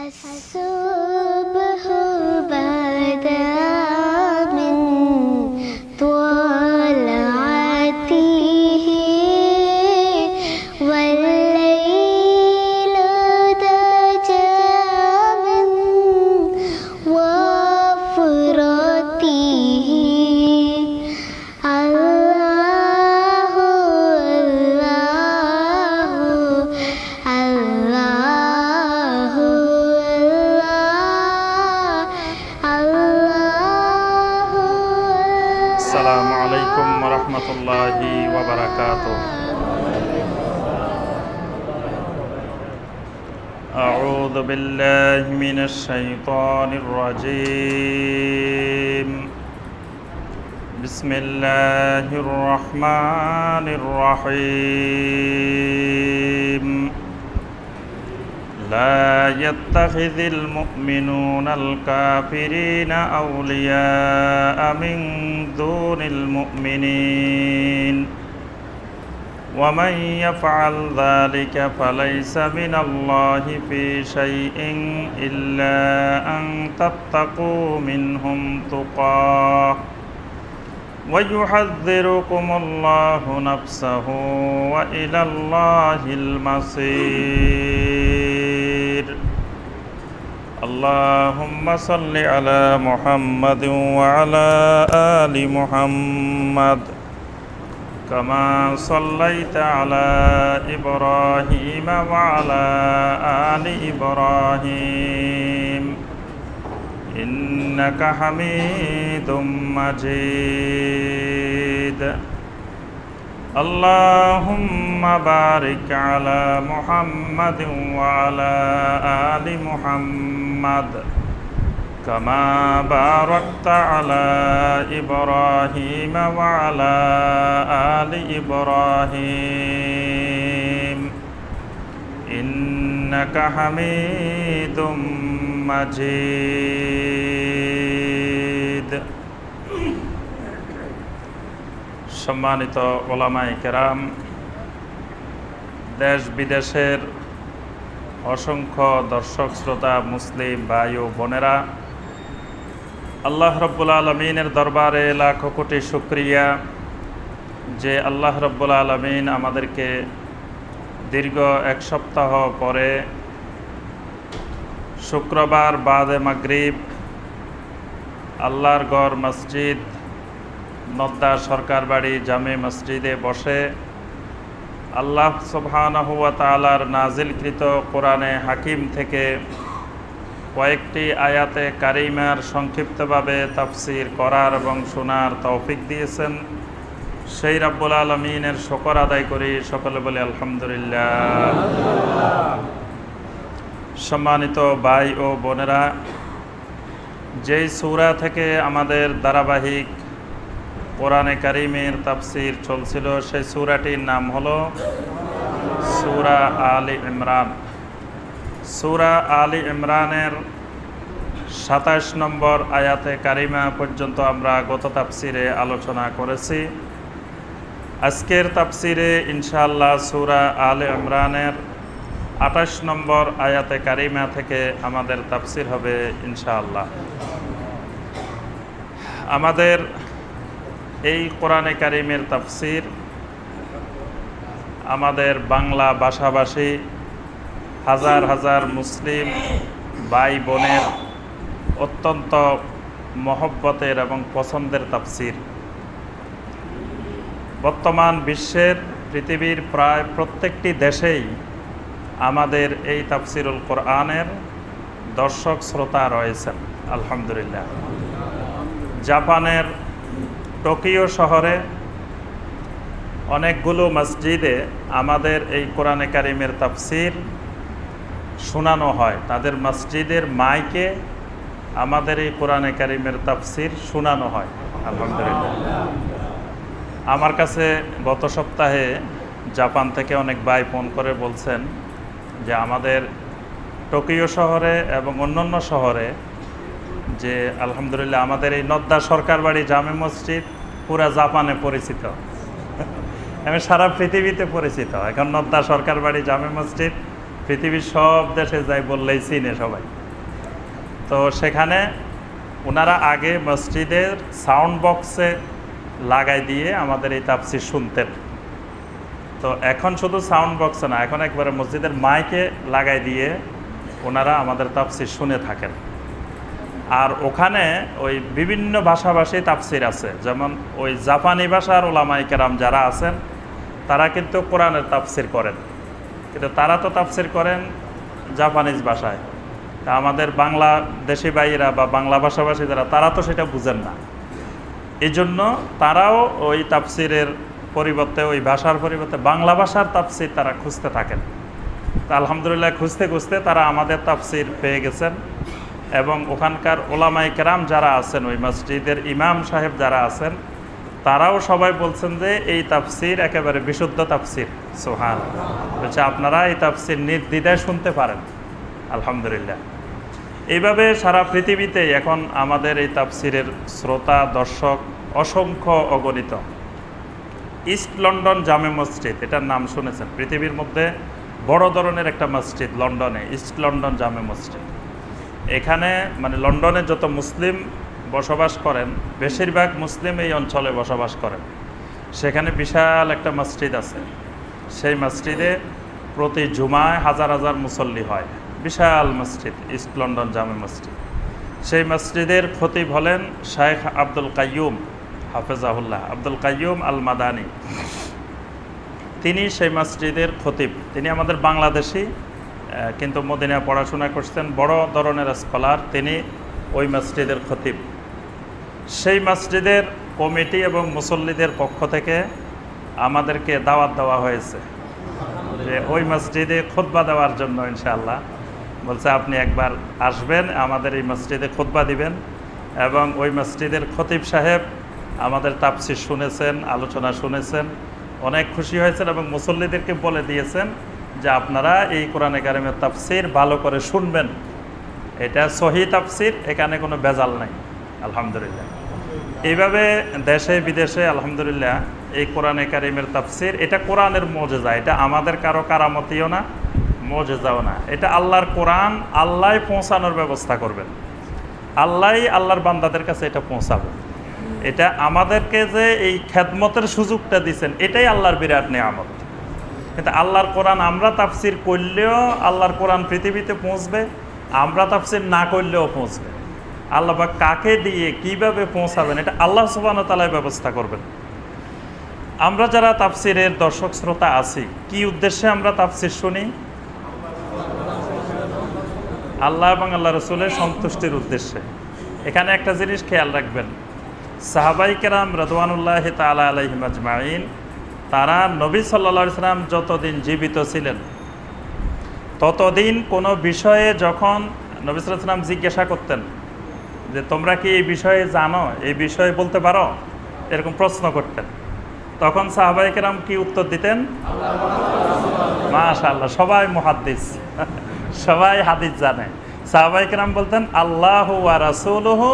الصبح بدا من طلعته والليل دجى من وفرته الله الله আসসালামু আলাইকুম ওয়া রাহমাতুল্লাহি ওয়া বারাকাতুহু। আউযু বিল্লাহি মিনাশ শাইতানির রাজীম। বিসমিল্লাহির রাহমানির রাহিম। لا يتخذ المؤمنون الكافرين أولياء من دون المؤمنين ومن يفعل ذلك فليس من الله في شيء إلا أن تتقوا منهم تقاه ويحذركم الله نفسه وإلى الله المصير. اللهم صل على محمد وعلى آل محمد كما صليت على إبراهيم وعلى آل إبراهيم إنك حميد مجيد. اللهم بارك على محمد وعلى آل محمد كما باركت على إبراهيم وعلى آل إبراهيم إنك حميد মাজিদ। সম্মানিত ওলামায়ে কেরাম, দেশ বিদেশের অসংখ্য দর্শক শ্রোতা মুসলিম ভাই ও বোনেরা, আল্লাহ রব্বুল আলমিনের দরবারে লাখো কোটি শুকরিয়া যে আল্লাহ রব্বুল আলমিন আমাদেরকে দীর্ঘ এক সপ্তাহ পরে শুক্রবার বাদে মাগরিব আল্লাহর গড় মসজিদ নদ্দা সরকার বাড়ি জামে মসজিদে বসে আল্লাহ সুবহানাহু ওয়া তাআলার নাজিলকৃত কোরআনে হাকিম থেকে কয়েকটি আয়াতে কারিমার সংক্ষিপ্তভাবে তাফসির করার এবং শোনার তৌফিক দিয়েছেন। সেই রব্বুল আলমিনের শুকর আদায় করি, সকলে বলি আলহামদুলিল্লাহ। সম্মানিত ভাই ও বোনেরা, যেই সূরা থেকে আমাদের ধারাবাহিক কোরআনে কারিমের তাফসির চলছিল সেই সূরাটির নাম হলো সূরা আলে ইমরান। সূরা আলে ইমরানের ২৭ নম্বর আয়াতে কারিমা পর্যন্ত আমরা গত তাফসিরে আলোচনা করেছি। আজকের তাফসিরে ইনশাআল্লাহ সূরা আলে ইমরানের ২৮ নম্বর আয়াতে কারিমা থেকে আমাদের তাফসির হবে ইনশাআল্লাহ। আমাদের এই কোরআনে কারিমের তাফসির আমাদের বাংলা ভাষাভাষী হাজার হাজার মুসলিম ভাই বোনের অত্যন্ত মহব্বতের এবং পছন্দের তাফসির। বর্তমান বিশ্বের পৃথিবীর প্রায় প্রত্যেকটি দেশেই আমাদের এই তাফসিরুল কোরআনের দর্শক শ্রোতা রয়েছেন আলহামদুলিল্লাহ। জাপানের টোকিও শহরে অনেকগুলো মসজিদে আমাদের এই কোরআনে কারিমের তাফসির শোনানো হয়। তাদের মসজিদের মাইকে আমাদের এই কোরআনে কারিমের তাফসির শোনানো হয় আলহামদুলিল্লাহ। আমার কাছে গত সপ্তাহে জাপান থেকে অনেক ভাই ফোন করে বলছেন যে আমাদের টোকিও শহরে এবং অন্যান্য শহরে যে আলহামদুলিল্লাহ আমাদের এই নদ্দা সরকার বাড়ি জামে মসজিদ পুরা জাপানে পরিচিত, আমি সারা পৃথিবীতে পরিচিত। এখন নদ্দা সরকার বাড়ি জামে মসজিদ পৃথিবীর সব দেশে যাই বললেই চিনে সবাই। তো সেখানে ওনারা আগে মসজিদের সাউন্ড বক্সে লাগাই দিয়ে আমাদের এই তাফসির শুনতেন। তো এখন শুধু সাউন্ড বক্সে না, এখন একবারে মসজিদের মাইকে লাগাই দিয়ে ওনারা আমাদের তাফসির শুনে থাকেন। আর ওখানে ওই বিভিন্ন ভাষাভাষী তাফসির আছে, যেমন ওই জাপানি ভাষার ওলামায়ে কেরাম যারা আছেন তারা কিন্তু কোরআনের তাফসির করেন, কিন্তু তারা তো তাফসির করেন জাপানিজ ভাষায়। তা আমাদের বাংলাদেশি ভাইয়েরা বা বাংলা ভাষাভাষী যারা, তারা তো সেটা বুঝেন না। এই জন্য তারাও ওই তাফসিরের পরিবর্তে, ওই ভাষার পরিবর্তে বাংলা ভাষার তাফসির তারা খুঁজতে থাকেন। তা আলহামদুলিল্লাহ খুঁজতে খুঁজতে তারা আমাদের তাফসির পেয়ে গেছেন। এবং ওখানকার ওলামায়ে কেরাম যারা আছেন, ওই মসজিদের ইমাম সাহেব যারা আছেন, তারাও সবাই বলছেন যে এই তাফসির একেবারে বিশুদ্ধ তাফসির। সুবহান, বলছে আপনারা এই তাফসির নির্দ্বিধায় শুনতে পারেন। আলহামদুলিল্লাহ। এইভাবে সারা পৃথিবীতে এখন আমাদের এই তাফসিরের শ্রোতা দর্শক অসংখ্য অগণিত। ইস্ট লন্ডন জামে মসজিদ, এটার নাম শুনেছেন? পৃথিবীর মধ্যে বড় ধরনের একটা মসজিদ লন্ডনে, ইস্ট লন্ডন জামে মসজিদ। এখানে মানে লন্ডনে যত মুসলিম বসবাস করেন, বেশিরভাগ মুসলিম এই অঞ্চলে বসবাস করেন। সেখানে বিশাল একটা মসজিদ আছে। সেই মসজিদে প্রতি জুমায় হাজার হাজার মুসল্লি হয়। বিশাল মসজিদ, ইস্ট লন্ডন জামে মসজিদ। সেই মসজিদের খতিব হলেন শাইখ আব্দুল কাইয়ুম হাফেজাহুল্লাহ, আব্দুল কাইয়ুম আল মাদানী। তিনি সেই মসজিদের খতিব। তিনি আমাদের বাংলাদেশি, কিন্তু মদিনায় পড়াশোনা করছেন, বড় ধরনের স্কলার। তিনি ওই মসজিদের খতিব। সেই মসজিদের কমিটি এবং মুসল্লিদের পক্ষ থেকে আমাদেরকে দাওয়াত দেওয়া হয়েছে যে ওই মসজিদে খুতবা দেওয়ার জন্য। ইনশাআল্লাহ বলছে আপনি একবার আসবেন, আমাদের এই মসজিদে খুতবা দিবেন। এবং ওই মসজিদের খতিব সাহেব আমাদের তাফসির শুনেছেন, আলোচনা শুনেছেন, অনেক খুশি হয়েছেন এবং মুসল্লিদেরকে বলে দিয়েছেন যে আপনারা এই কোরআনে কারিমের তাফসির ভালো করে শুনবেন। এটা সহি তাফসির, এখানে কোনো ভেজাল নাই। আলহামদুলিল্লাহ। এইভাবে দেশে বিদেশে আলহামদুলিল্লাহ এই কোরআনে কারিমের তাফসির, এটা কোরআনের মুজিজা। এটা আমাদের কারো কারামতিও না, মুজিজাও না। এটা আল্লাহর কোরআন, আল্লাহ পৌঁছানোর ব্যবস্থা করবেন। আল্লাহর বান্দাদের কাছে এটা পৌঁছাবে। এটা আমাদেরকে যে এই খেদমতের সুযোগটা দিচ্ছেন, এটাই আল্লাহর বিরাট নিয়ামত। কিন্তু আল্লাহর কোরআন আমরা তাফসির করলেও আল্লাহর কোরআন পৃথিবীতে পৌঁছবে, আমরা তাফসির না করলেও পৌঁছবে। আল্লাহ বা কাকে দিয়ে কিভাবে পৌঁছাবেন, এটা আল্লাহ সুবহানাহু ওয়া তাআলা ব্যবস্থা করবেন। আমরা যারা তাফসিরের দর্শক শ্রোতা আছি, কি উদ্দেশ্যে আমরা তাফসির শুনি? আল্লাহ এবং আল্লাহ রাসূলের সন্তুষ্টির উদ্দেশ্যে। এখানে একটা জিনিস খেয়াল রাখবেন, সাহাবায়ে কেরাম রাদওয়ানুল্লাহি তাআলা আলাইহিম আজমাইন, তারা নবী সাল্লাল্লাহু আলাইহি সাল্লাম যতদিন জীবিত ছিলেন ততদিন কোনো বিষয়ে যখন নবী সাল্লাল্লাহু আলাইহি সাল্লাম জিজ্ঞাসা করতেন যে তোমরা কি এই বিষয়ে জানো, এই বিষয়ে বলতে পারো, এরকম প্রশ্ন করতেন, তখন সাহাবায়ে কেরাম কি উত্তর দিতেন? মাশাআল্লাহ, সবাই মুহাদ্দিস, সবাই হাদিস জানে। সাহাবায়ে কেরাম বলতেন আল্লাহু ওয়া রাসূলুহু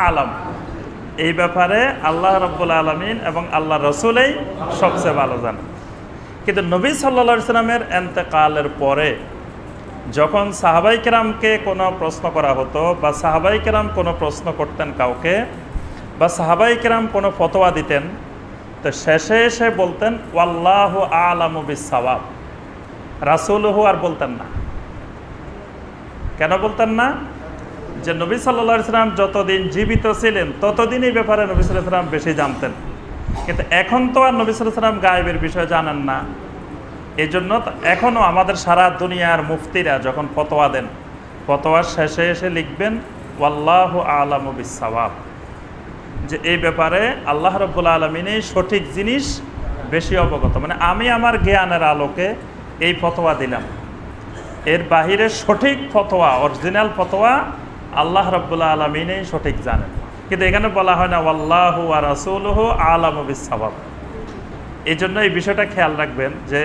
আ'লাম, এই ব্যাপারে আল্লাহ রাব্বুল আলামিন এবং আল্লাহ রাসূলই সবচেয়ে ভালো জানেন। কিন্তু নবী সাল্লাল্লাহু আলাইহি সাল্লামের ইন্তেকালের পরে যখন সাহাবায়ে কেরামকে কোনো প্রশ্ন করা হতো, বা সাহাবায়ে কেরাম কোনো প্রশ্ন করতেন কাউকে, বা সাহাবায়ে কেরাম কোনো ফতোয়া দিতেন, তো শেষে এসে বলতেন ওয়াল্লাহু আ'লামু বিস-সাওয়াব, রাসূলুহু আর বলতেন না। কেন বলতেন না? যে নবী সাল্লাল্লাহু আলাইহি সাল্লাম যতদিন জীবিত ছিলেন ততদিন এই ব্যাপারে নবী সাল্লাল্লাহু আলাইহি সাল্লাম বেশি জানতেন। কিন্তু এখন তো আর নবী সাল্লাল্লাহু আলাইহি সাল্লাম গায়েবের বিষয় জানেন না। এই জন্য এখনও আমাদের সারা দুনিয়ার মুফতিরা যখন ফতোয়া দেন, ফতোয়ার শেষে এসে লিখবেন ওয়াল্লাহু আ'লামু বিস-সাওয়াব, যে এই ব্যাপারে আল্লাহ রাব্বুল আলামিনই সঠিক জিনিস বেশি অবগত। মানে আমি আমার জ্ঞানের আলোকে এই ফতোয়া দিলাম, এর বাহিরে সঠিক ফতোয়া, অরিজিনাল ফতোয়া আল্লাহ রাব্বুল আলামিনই সঠিক জানেন। কিন্তু এখানে বলা হয় না ওয়াল্লাহু ওয়া রাসূলুহু আ'লামু বিস-সাওয়াব। এই জন্য এই বিষয়টা খেয়াল রাখবেন যে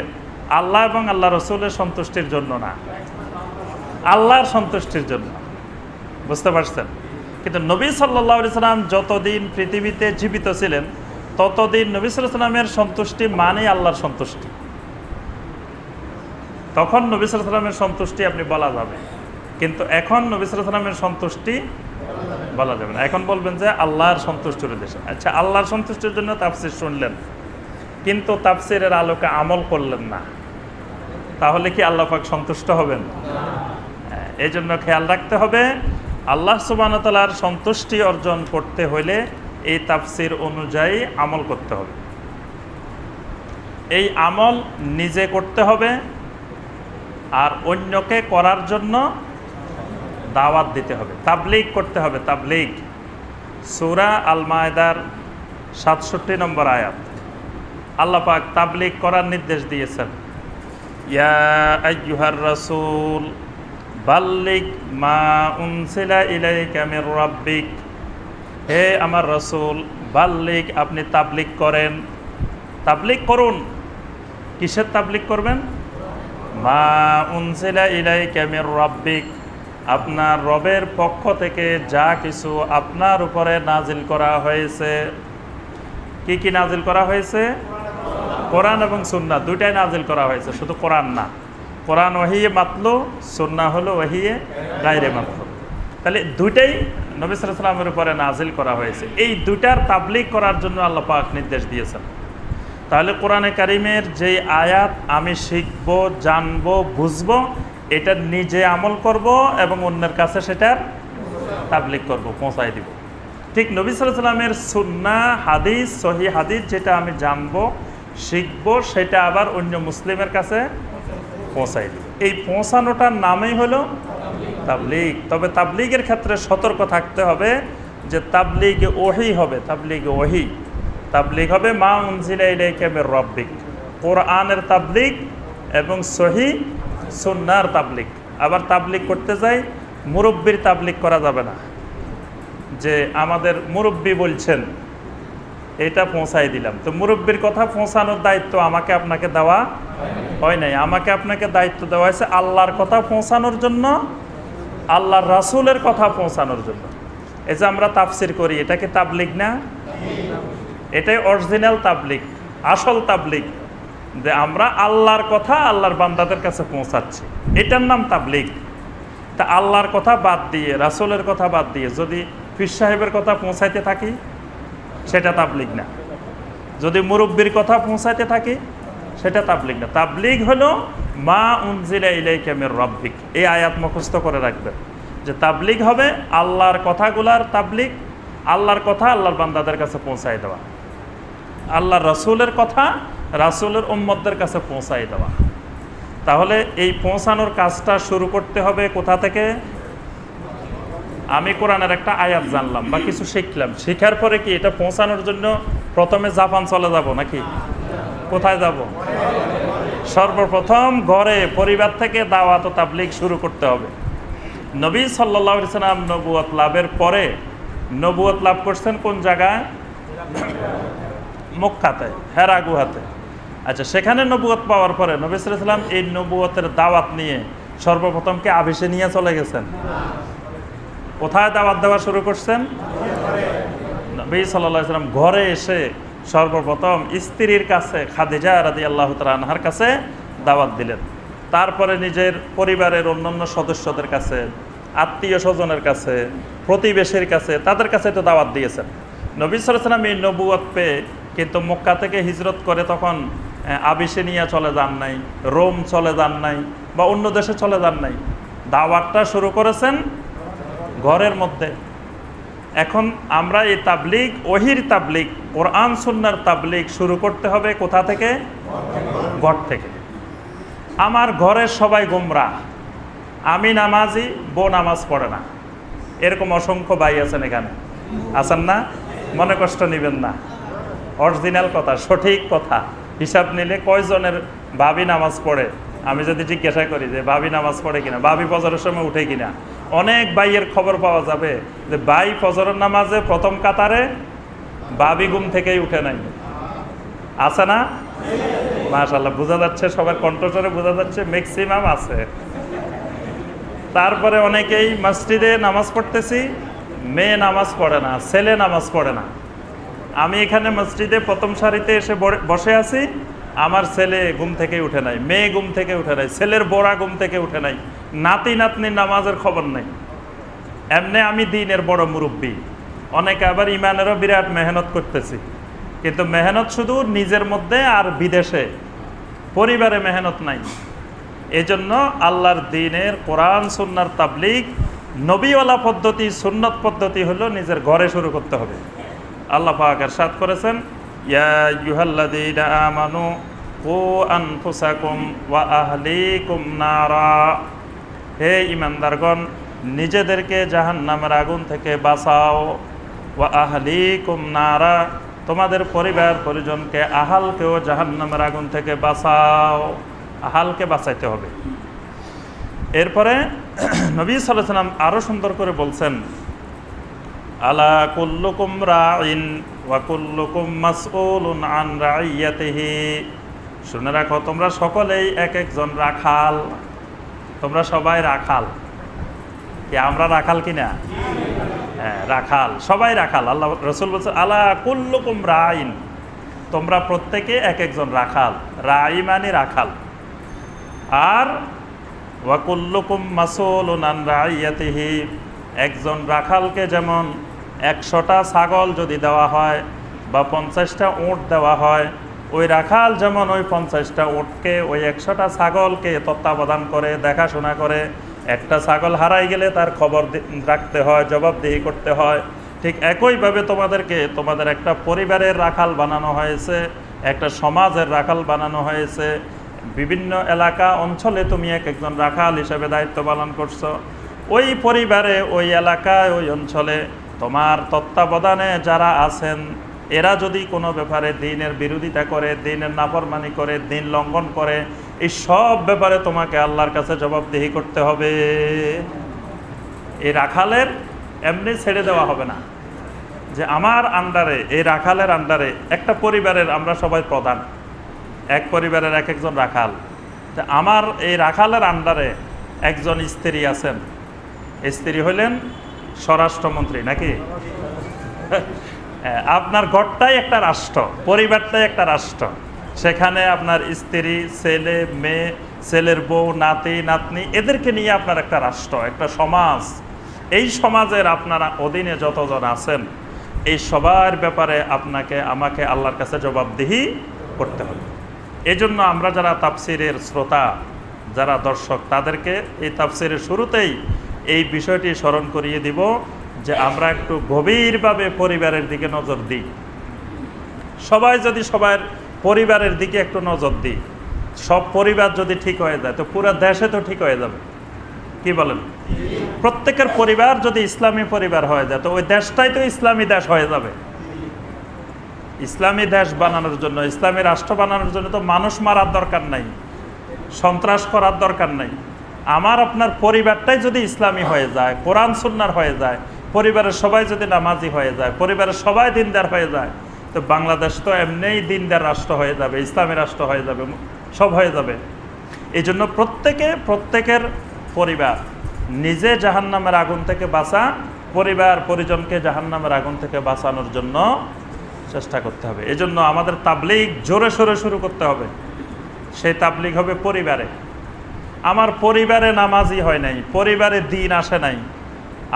আল্লাহ এবং আল্লাহ রসুলের সন্তুষ্টির জন্য না, আল্লাহর সন্তুষ্টির জন্য। বুঝতে পারছেন? কিন্তু নবী সাল্লাল্লাহু আলাইহি সাল্লাম যতদিন পৃথিবীতে জীবিত ছিলেন ততদিন নবী সাল্লাল্লাহু আলাইহি সাল্লামের সন্তুষ্টি মানে আল্লাহর সন্তুষ্টি। তখন নবী সাল্লাল্লাহু আলাইহি ওয়াসাল্লামের সন্তুষ্টি আপনি বলা যাবে, কিন্তু এখন নবী সাল্লাল্লাহু আলাইহি ওয়াসাল্লামের সন্তুষ্টি বলা যাবে না। এখন বলবেন যে আল্লাহর সন্তুষ্টির উদ্দেশ্যে। আচ্ছা, আল্লাহর সন্তুষ্টির জন্য তাফসীর শুনলেন, কিন্তু তাফসীরের আলোকে আমল করলেন না, তাহলে কি আল্লাহ পাক সন্তুষ্ট হবেন? এই জন্য খেয়াল রাখতে হবে, আল্লাহ সুবহানাহু ওয়া তাআলার সন্তুষ্টি অর্জন করতে হলে এই তাফসীর অনুযায়ী আমল করতে হবে। এই আমল নিজে করতে হবে আর অন্যকে করার জন্য দাওয়াত দিতে হবে, তাবলীগ করতে হবে। তাবলীগ সূরা আল মায়েদার ৬৭ নম্বর আয়াত, আল্লাহ পাক তাবলীগ করার নির্দেশ দিয়েছেন। ইয়া আইয়ুহার রাসূল বাল্লিগ মা উনসিলা ইলাইকা মির রাব্বিক, হে আমার রাসূল, বাল্লিগ, আপনি তাবলীগ করেন। তাবলীগ করুন। কিসের তাবলীগ করবেন? মা উনসিলা ইলাইকা মির রাব্বিক, আপনার রবের পক্ষ থেকে যা কিছু আপনার উপরে নাজিল করা হয়েছে। কি কি নাজিল করা হয়েছে? কোরআন এবং সুন্নাহ দুইটাই নাজিল করা হয়েছে, শুধু কোরআন না। কোরআন ওহিয়ে মাতলু, সুন্নাহ হলো ওহিয়ে গায়রে মাতলু। তাহলে দুইটাই নবী সাল্লাল্লাহু আলাইহি ওয়াসাল্লামের উপরে নাজিল করা হয়েছে। এই দুইটার তাবলীগ করার জন্য আল্লাহ পাক নির্দেশ দিয়েছেন। তাহলে কোরআনে কারিমের যে আয়াত আমি শিখব, জানব, বুঝব, এটা নিজে আমল করব এবং অন্যের কাছে সেটার তাবলীগ করব, পৌঁছাই দিব। ঠিক নবী সাল্লাল্লাহু আলাইহি ওয়াসাল্লামের সুন্নাহ, হাদিস, সহিহ হাদিস যেটা আমি জানব, শিখব, সেটা আবার অন্য মুসলিমের কাছে পৌঁছাই দিব। এই পৌঁছানোটার নামই হলো তাবলীগ। তবে তাবলীগের ক্ষেত্রে সতর্ক থাকতে হবে যে তাবলীগে ওহী হবে, তাবলীগে ওহী। তাবলীগ হবে মা উনজিলা ইলাইকা মির রাব্বিক, কোরআনের তাবলীগ এবং সহিহ সুন্নাহর তাবলীগ। আবার তাবলীগ করতে যাই, মুরব্বির তাবলীগ করা যাবে না, যে আমাদের মুরব্বি বলছেন এটা পৌঁছাই দিলাম। তো মুরব্বির কথা পৌঁছানোর দায়িত্ব আমাকে আপনাকে দেওয়া হয় নাই। আমাকে আপনাকে দায়িত্ব দেওয়া হয়েছে আল্লাহর কথা পৌঁছানোর জন্য, আল্লাহর রাসূলের কথা পৌঁছানোর জন্য। এই যে আমরা তাফসীর করি, এটা কি তাবলীগ না? এটাই অরিজিনাল তাবলীগ, আসল তাবলীগ, যে আমরা আল্লাহর কথা আল্লাহর বান্দাদের কাছে পৌঁছাচ্ছি, এটার নাম তাবলীগ। তা আল্লাহর কথা বাদ দিয়ে, রাসূলের কথা বাদ দিয়ে যদি পীর সাহেবের কথা পৌঁছাইতে থাকি, সেটা তাবলীগ না। যদি মুরব্বির কথা পৌঁছাইতে থাকি, সেটা তাবলীগ না। তাবলীগ হলো মা উনজিলা ইলাইকা মির রাব্বিক। এই আয়াত মুখস্থ করে রাখবেন যে তাবলীগ হবে আল্লাহর কথাগুলার তাবলীগ, আল্লাহর কথা আল্লাহর বান্দাদের কাছে পৌঁছাই দেওয়া, আল্লাহর রাসূলের কথা রাসূলের উম্মতদের কাছে পৌঁছাই দেওয়া। তাহলে এই পৌঁছানোর কাজটা শুরু করতে হবে কোথা থেকে? আমি কোরআনের একটা আয়াত জানলাম বা কিছু শিখলাম, শেখার পরে কি এটা পৌঁছানোর জন্য প্রথমে জাপান চলে যাব নাকি? কোথায় যাব? সর্বপ্রথম ঘরে, পরিবার থেকে দাওয়াত ও তাবলীগ শুরু করতে হবে। নবী সাল্লাল্লাহু আলাইহি ওয়াসাল্লাম নবুয়ত লাভের পরে, নবুয়ত লাভ করছেন কোন জায়গায়? মক্কাতে, হেরা গুহাতে। আচ্ছা, সেখানে নবুয়ত পাওয়ার পরে নবী সাল্লাল্লাহু আলাইহি ওয়াসাল্লাম এই নবুয়তের দাওয়াত নিয়ে সর্বপ্রথম কি আবিসে নিয়ে চলে গেছেন? কোথায় দাওয়াত দেওয়া শুরু করছেন? নবী সাল্লাল্লাহু আলাইহি ওয়াসাল্লাম ঘরে এসে সর্বপ্রথম স্ত্রীর কাছে, খাদিজা রাদিয়াল্লাহু তাআলা আনহার কাছে দাওয়াত দিলেন। তারপরে নিজের পরিবারের অন্যান্য সদস্যদের কাছে, আত্মীয় স্বজনের কাছে, প্রতিবেশীর কাছে, তাদের কাছে তো দাওয়াত দিয়েছেন। নবী সাল্লাল্লাহু আলাইহি ওয়াসাল্লাম এই নবুয়ত পেয়ে কিন্তু মক্কা থেকে হিজরত করে তখন আবিসিনিয়া চলে যান নাই, রোম চলে যান নাই, বা অন্য দেশে চলে যান নাই। দাওয়াতটা শুরু করেছেন ঘরের মধ্যে। এখন আমরা এই তাবলীগ, ওহির তাবলীগ, কোরআন সুন্নাহর তাবলীগ শুরু করতে হবে কোথা থেকে? ঘর থেকে। আমার ঘরের সবাই গোমরাহ, আমি নামাজি, বউ নামাজ পড়ে না, এরকম অসংখ্য ভাই আছেন এখানে, আছেন না? মনে কষ্ট নেবেন না, অরিজিনাল কথা, সঠিক কথা। হিসাব নিলে কয়জনের ভাবি নামাজ পড়ে? আমি যদি জিজ্ঞাসা করি যে ভাবি নামাজ পড়ে কিনা, ভাবি ফজরের সময় উঠে কিনা, অনেক ভাইয়ের খবর পাওয়া যাবে যে ভাই ফজরের নামাজে প্রথম কাতারে, ভাবি ঘুম থেকেই উঠে নাই। আছে না? মাশাআল্লাহ, বোঝা যাচ্ছে, সবার কণ্ঠস্বরে বোঝা যাচ্ছে ম্যাক্সিমাম আছে। তারপরে অনেকেই মসজিদে নামাজ পড়তেছি, মেয়ে নামাজ পড়ে না, ছেলে নামাজ পড়ে না। আমি এখানে মসজিদে প্রথম সারিতে এসে বসে আছি, আমার ছেলে ঘুম থেকে উঠে নাই, মেয়ে ঘুম থেকে উঠে নাই, ছেলের বোড়া ঘুম থেকে উঠে নাই, নাতি নাতনির নামাজের খবর নাই। এমনি আমি দিনের বড় মুরব্বী, অনেকে আবার ইমানেরও বিরাট মেহনত করতেছি, কিন্তু মেহনত শুধু নিজের মধ্যে আর বিদেশে, পরিবারে মেহনত নাই। এজন্য আল্লাহর দ্বীনের কোরআন সুন্নাহর তাবলীগ নবীওয়ালা পদ্ধতি, সুন্নত পদ্ধতি হলো নিজের ঘরে শুরু করতে হবে। আল্লাহ পাক ইরশাদ করেছেন, ইয়া আইয়ুহাল্লাযীনা আমানু কু আনফুসাকুম ওয়া আহলিকুম নারা, হে ঈমানদারগণ নিজেদেরকে জাহান্নামের আগুন থেকে বাঁচাও, ওয়া আহলিকুম নারা, তোমাদের পরিবার পরিজনকে, আহালকেও জাহান্নামের আগুন থেকে বাঁচাও। আহালকে বাঁচাইতে হবে। এরপরে নবী সাল্লাল্লাহু আলাইহি ওয়াসাল্লাম আরো সুন্দর করে বলছেন, আলা কুল্লুকুম রাইন ওয়া কুল্লুকুম মাসউলুন আন রাইয়াতিহি, শুনে রাখো তোমরা সকলেই এক একজন রাখাল। তোমরা সবাই রাখাল। কি আমরা রাখাল কিনা? হ্যাঁ, রাখাল, সবাই রাখাল। আল্লাহ রাসূল বলছেন, আলা কুল্লুকুম রাইন, তোমরা প্রত্যেকে এক একজন রাখাল। রাই মানে রাখাল। আর ওয়া কুল্লুকুম মাসউলুন আন রাইয়াতিহি, একজন রাখালকে যেমন 100টা ছাগল যদি দেওয়া হয় বা 50টা উট দেওয়া হয়, ওই রাখাল যেমন ওই 50টা উটকে, ওই 100টা ছাগলকে তত্ত্বাবধান করে, দেখাশোনা করে। একটা ছাগল হারাই গেলে তার খবর রাখতে হয়, জবাবদিহি করতে হয়। ঠিক একইভাবে তোমাদেরকে তোমাদের একটা পরিবারের রাখাল বানানো হয়েছে, একটা সমাজের রাখাল বানানো হয়েছে। বিভিন্ন এলাকা অঞ্চলে তুমি এক একজন রাখাল হিসেবে দায়িত্ব পালন করছো। ওই পরিবারে, ওই এলাকায়, ওই অঞ্চলে তোমার তত্ত্বাবধানে যারা আছেন, এরা যদি কোনো ব্যাপারে দ্বীনের বিরোধিতা করে, দ্বীনের নাফরমানি করে, দ্বীন লঙ্ঘন করে, এই সব ব্যাপারে তোমাকে আল্লাহর কাছে জবাবদিহি করতে হবে। এই রাখালের এমনি ছেড়ে দেওয়া হবে না যে আমার আন্ডারে, এই রাখালের আন্ডারে একটা পরিবারের আমরা সবাই প্রধান, এক পরিবারের এক একজন রাখাল। আমার এই রাখালের আন্ডারে একজন স্ত্রী আছেন, স্ত্রী হইলেন স্বরাষ্ট্রমন্ত্রী, নাকি? আপনার ঘরটাই একটা রাষ্ট্র, পরিবারটাই একটা রাষ্ট্র। সেখানে আপনার স্ত্রী, ছেলে, মেয়ে, ছেলের বউ, নাতি নাতনি, এদেরকে নিয়ে আপনার একটা রাষ্ট্র, একটা সমাজ। এই সমাজের আপনারা অধীনে যতজন আছেন, এই সবার ব্যাপারে আপনাকে আমাকে আল্লাহর কাছে জবাবদিহি করতে হবে। এই জন্য আমরা যারা তাফসিরের শ্রোতা, যারা দর্শক, তাদেরকে এই তাফসিরের শুরুতেই এই বিষয়টি স্মরণ করিয়ে দিব যে আমরা একটু গভীরভাবে পরিবারের দিকে নজর দিই। সবাই যদি সবার পরিবারের দিকে একটু নজর দিই, সব পরিবার যদি ঠিক হয়ে যায়, তো পুরো দেশে তো ঠিক হয়ে যাবে। কি বলেন? প্রত্যেকের পরিবার যদি ইসলামী পরিবার হয়ে যায়, তো ওই দেশটাই তো ইসলামী দেশ হয়ে যাবে। ইসলামী দেশ বানানোর জন্য, ইসলামী রাষ্ট্র বানানোর জন্য তো মানুষ মারার দরকার নাই, সন্ত্রাস করার দরকার নাই। আমার আপনার পরিবারটাই যদি ইসলামী হয়ে যায়, কোরআন সুন্নাহর হয়ে যায়, পরিবারের সবাই যদি নামাজি হয়ে যায়, পরিবারের সবাই দিনদার হয়ে যায়, তো বাংলাদেশ তো এমনিই দিনদার রাষ্ট্র হয়ে যাবে, ইসলামী রাষ্ট্র হয়ে যাবে, সব হয়ে যাবে। এই জন্য প্রত্যেকের পরিবার নিজে জাহান্নামের আগুন থেকে বাঁচা, পরিবার পরিজনকে জাহান্নামের আগুন থেকে বাঁচানোর জন্য চেষ্টা করতে হবে। এই জন্য আমাদের তাবলীগ জোরে সোরে শুরু করতে হবে। সেই তাবলীগ হবে পরিবারে। আমার পরিবারে নামাজি হয় নাই, পরিবারে দিন আসে নাই,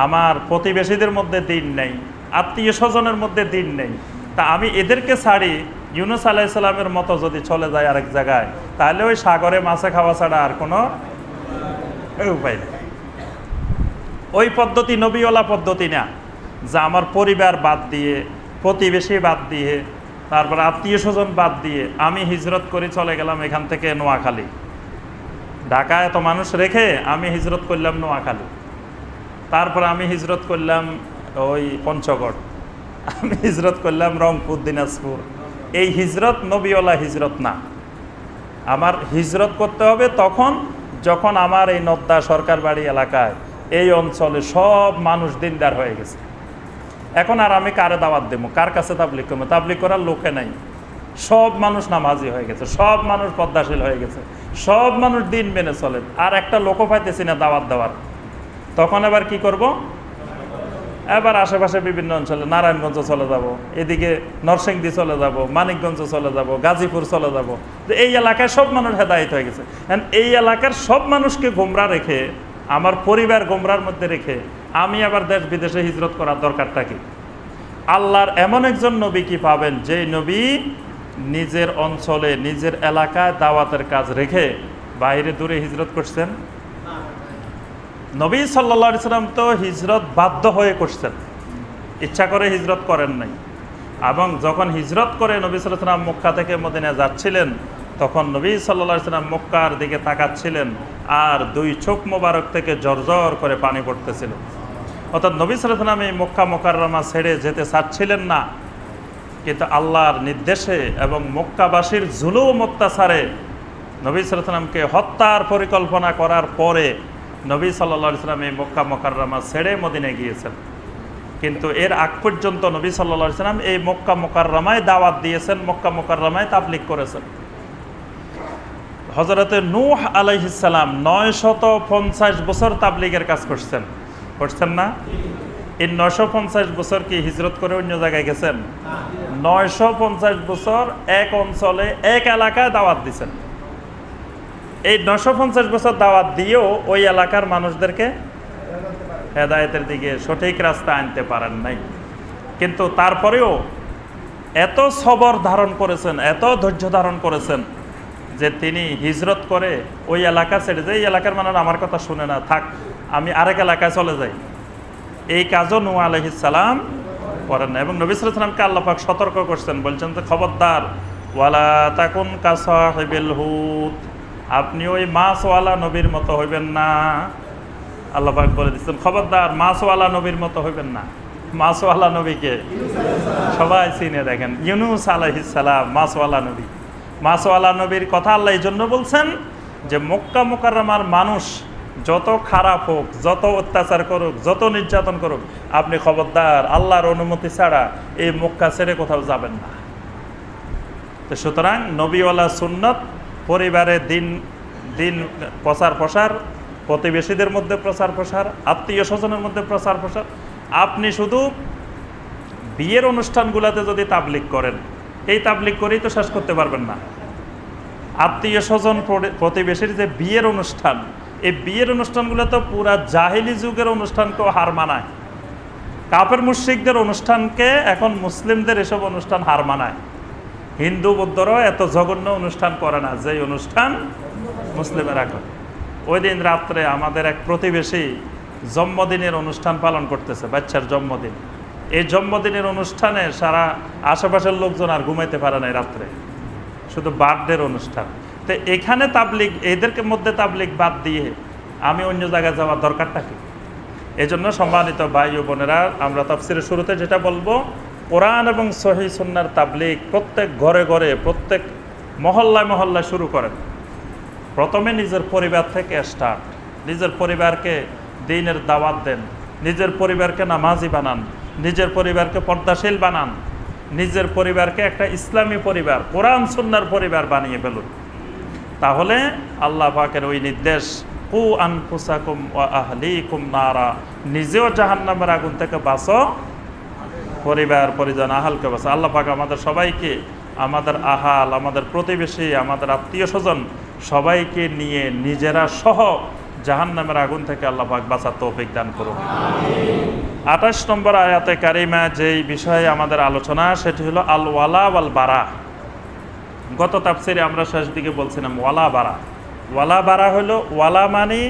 আমার প্রতিবেশীদের মধ্যে দিন নেই, আত্মীয় স্বজনের মধ্যে দিন নেই, তা আমি এদেরকে ছাড়ি ইউনূস আলাইহিস সালামের মতো যদি চলে যায় আরেক জায়গায়, তাহলে ওই সাগরে মাছে খাওয়া ছাড়া আর কোনো উপায় নেই। ওই পদ্ধতি নবীওয়ালা পদ্ধতি না, যা আমার পরিবার বাদ দিয়ে, প্রতিবেশী বাদ দিয়ে, তারপর আত্মীয় স্বজন বাদ দিয়ে আমি হিজরত করে চলে গেলাম এখান থেকে নোয়াখালী। ঢাকায় এত মানুষ রেখে আমি হিজরত করলাম নোয়াখালী, তারপর আমি হিজরত করলাম ওই পঞ্চগড়, আমি হিজরত করলাম রংপুর, দিনাজপুর। এই হিজরত নবীওয়ালা হিজরত না। আমার হিজরত করতে হবে তখন যখন আমার এই নদ্দা সরকার বাড়ি এলাকায়, এই অঞ্চলে সব মানুষ দিনদার হয়ে গেছে। এখন আর আমি কারে দাওয়াত দেবো, কার কাছে তাবলীগ করবো? তাবলীগ করার লোকে নাই। সব মানুষ নামাজি হয়ে গেছে, সব মানুষ পদ্মাশীল হয়ে গেছে, সব মানুষ দিন মেনে চলে, আর একটা লোকও পাইতেছি না দাওয়াত দেওয়ার। তখন আবার কি করব? এবার আশেপাশে বিভিন্ন অঞ্চলে নারায়ণগঞ্জ চলে যাব, এদিকে নরসিংদী চলে যাব, মানিকগঞ্জ চলে যাব, গাজীপুর চলে যাব। এই এলাকায় সব মানুষ হেদায়েত হয়ে গেছে। এই এলাকার সব মানুষকে গোমরা রেখে, আমার পরিবার গোমরার মধ্যে রেখে আমি আবার দেশ বিদেশে হিজরত করার দরকারটা কি? আল্লাহর এমন একজন নবী কি পাবেন যে নবী নিজের অঞ্চলে নিজের এলাকায় দাওয়াতের কাজ রেখে বাইরে দূরে হিজরত করছেন? নবী সাল্লাল্লাহু আলাইহি সাল্লাম তো হিজরত বাধ্য হয়ে করছেন, ইচ্ছা করে হিজরত করেন নাই। এবং যখন হিজরত করে নবী সাল্লাল্লাহু আলাইহি সাল্লাম মক্কা থেকে মদিনা যাচ্ছিলেন, তখন নবী সাল্লাল্লাহু আলাইহি সাল্লাম মক্কার দিকে তাকাচ্ছিলেন আর দুই চোখ মোবারক থেকে জর্জর করে পানি পড়তেছিল। অর্থাৎ নবী সাল্লাল্লাহু আলাইহি সাল্লাম এই মক্কা মুকাররমা ছেড়ে যেতে চাচ্ছিলেন না, কিন্তু আল্লাহর নির্দেশে এবং মক্কাবাসীর জুলুম অত্যাচারে নবী সাল্লাল্লাহু আলাইহি সাল্লামকে হত্যার পরিকল্পনা করার পরে নবী সাল্লাল্লাহু আলাইহি সাল্লাম এই মক্কা মুকাররমা ছেড়ে মদিনায় গিয়েছেন। কিন্তু এর আগ পর্যন্ত নবী সাল্লাল্লাহু আলাইহি সাল্লাম এই মক্কা মুকাররমায় দাওয়াত দিয়েছেন, মক্কা মুকাররমায় তাবলীগ করেছেন। হযরতে নূহ আলাইহিস সালাম 950 বছর তাবলীগের কাজ করছেন না? এই 950 বছর কি হিজরত করে অন্য জায়গায় গেছেন? 950 বছর এক অঞ্চলে এক এলাকায় দাওয়াত দিয়েছেন। এই 950 বছর দাওয়াত দিয়েও ওই এলাকার মানুষদেরকে হেদায়েতের দিকে সঠিক রাস্তা আনতে পারেন নাই। কিন্তু তারপরেও এত সবর ধারণ করেছেন, এত ধৈর্য ধারণ করেছেন যে তিনি হিজরত করে ওই এলাকা ছেড়ে যে এই এলাকার মানুষ আমার কথা শুনে না, থাক আমি আরেক এলাকায় চলে যাই। এই কাজও নূহ আলাইহিস সালাম করেন না। এবং নবী সাল্লাল্লাহু আলাইহি সাল্লামকে আল্লাহ পাক সতর্ক করছেন, বলছেন যে খবরদার, ওয়ালা তাকুন কাসাহিবিল হুত, আপনি ওই মাছওয়ালা নবীর মতো হইবেন না। আল্লাহ পাক বলে দিচ্ছেন খবরদার, মাছওয়ালা নবীর মতো হইবেন না। মাছওয়ালা নবীকে সবাই চিনে, দেখেন ইউনূস আলাইহিস সালাম মাছওয়ালা নবী। মাছওয়ালা নবীর কথা আল্লাহ এই জন্য বলছেন যে মক্কা মুকাররমার মানুষ যত খারাপ হোক, যত অত্যাচার করুক, যত নির্যাতন করুক, আপনি খবরদার আল্লাহর অনুমতি ছাড়া এই মক্কা ছেড়ে কোথাও যাবেন না। তো সুতরাং নবীওয়ালা সুন্নত, পরিবারে দিন দিন প্রচার প্রসার, প্রতিবেশীদের মধ্যে প্রচার প্রসার, আত্মীয় স্বজনের মধ্যে প্রচার প্রসার। আপনি শুধু বিয়ের অনুষ্ঠানগুলোতে যদি তাবলীগ করেন, এই তাবলীগ করেই তো শেষ করতে পারবেন না। আত্মীয় স্বজন প্রতিবেশীর যে বিয়ের অনুষ্ঠান, এই বিয়ের অনুষ্ঠানগুলো তো পুরা জাহিলি যুগের অনুষ্ঠানকেও হার মানায়। কাফের মুশরিকদের অনুষ্ঠানকে এখন মুসলিমদের এসব অনুষ্ঠান হার মানায়। হিন্দু বৌদ্ধরাও এত জঘন্য অনুষ্ঠান করে না যে অনুষ্ঠান মুসলিমেরা করে। ওই দিন রাত্রে আমাদের এক প্রতিবেশী জন্মদিনের অনুষ্ঠান পালন করতেছে, বাচ্চার জন্মদিন। এই জন্মদিনের অনুষ্ঠানে সারা আশেপাশের লোকজন আর ঘুমাইতে পারে না রাত্রে, শুধু বার্থডের অনুষ্ঠান। তো এখানে তাবলীগ, এদেরকে মধ্যে তাবলীগ বাদ দিয়ে আমি অন্য জায়গায় যাওয়ার দরকারটা কি? এই জন্য সম্মানিত ভাই ও বোনেরা, আমরা তাফসীরের শুরুতে যেটা বলবো, কোরআন এবং সহিহ সুন্নাহর তাবলীগ প্রত্যেক ঘরে ঘরে, প্রত্যেক মহল্লায় মহল্লায় শুরু করেন। প্রথমে নিজের পরিবার থেকে স্টার্ট। নিজের পরিবারকে দ্বীনের দাওয়াত দেন, নিজের পরিবারকে নামাজি বানান, নিজের পরিবারকে পর্দাশীল বানান, নিজের পরিবারকে একটা ইসলামী পরিবার, কোরআন সুন্নাহর পরিবার বানিয়ে ফেলুন। তাহলে আল্লাহ পাকের ওই নির্দেশ, কু আনফুসাকুম ওয়া আহলিকুম নারা, নিজেও জাহান্নামের আগুন থেকে বাঁচো, পরিবার পরিজন আহালকে বাঁচো। আল্লাহ পাক আমাদের সবাইকে, আমাদের আহাল, আমাদের প্রতিবেশী, আমাদের আত্মীয় স্বজন সবাইকে নিয়ে নিজেরা সহ জাহান্নামের আগুন থেকে আল্লাহ পাক বাঁচার তৌফিক দান করুন। 28 নম্বর আয়াতে কারিমা যেই বিষয়ে আমাদের আলোচনা, সেটি হলো আল ওয়ালা ওয়াল বারা। গত তাফসীরে আমরা শেষ দিকে বলছিলাম ওয়ালা বারা। ওয়ালা বারা হলো, ওয়ালা মানে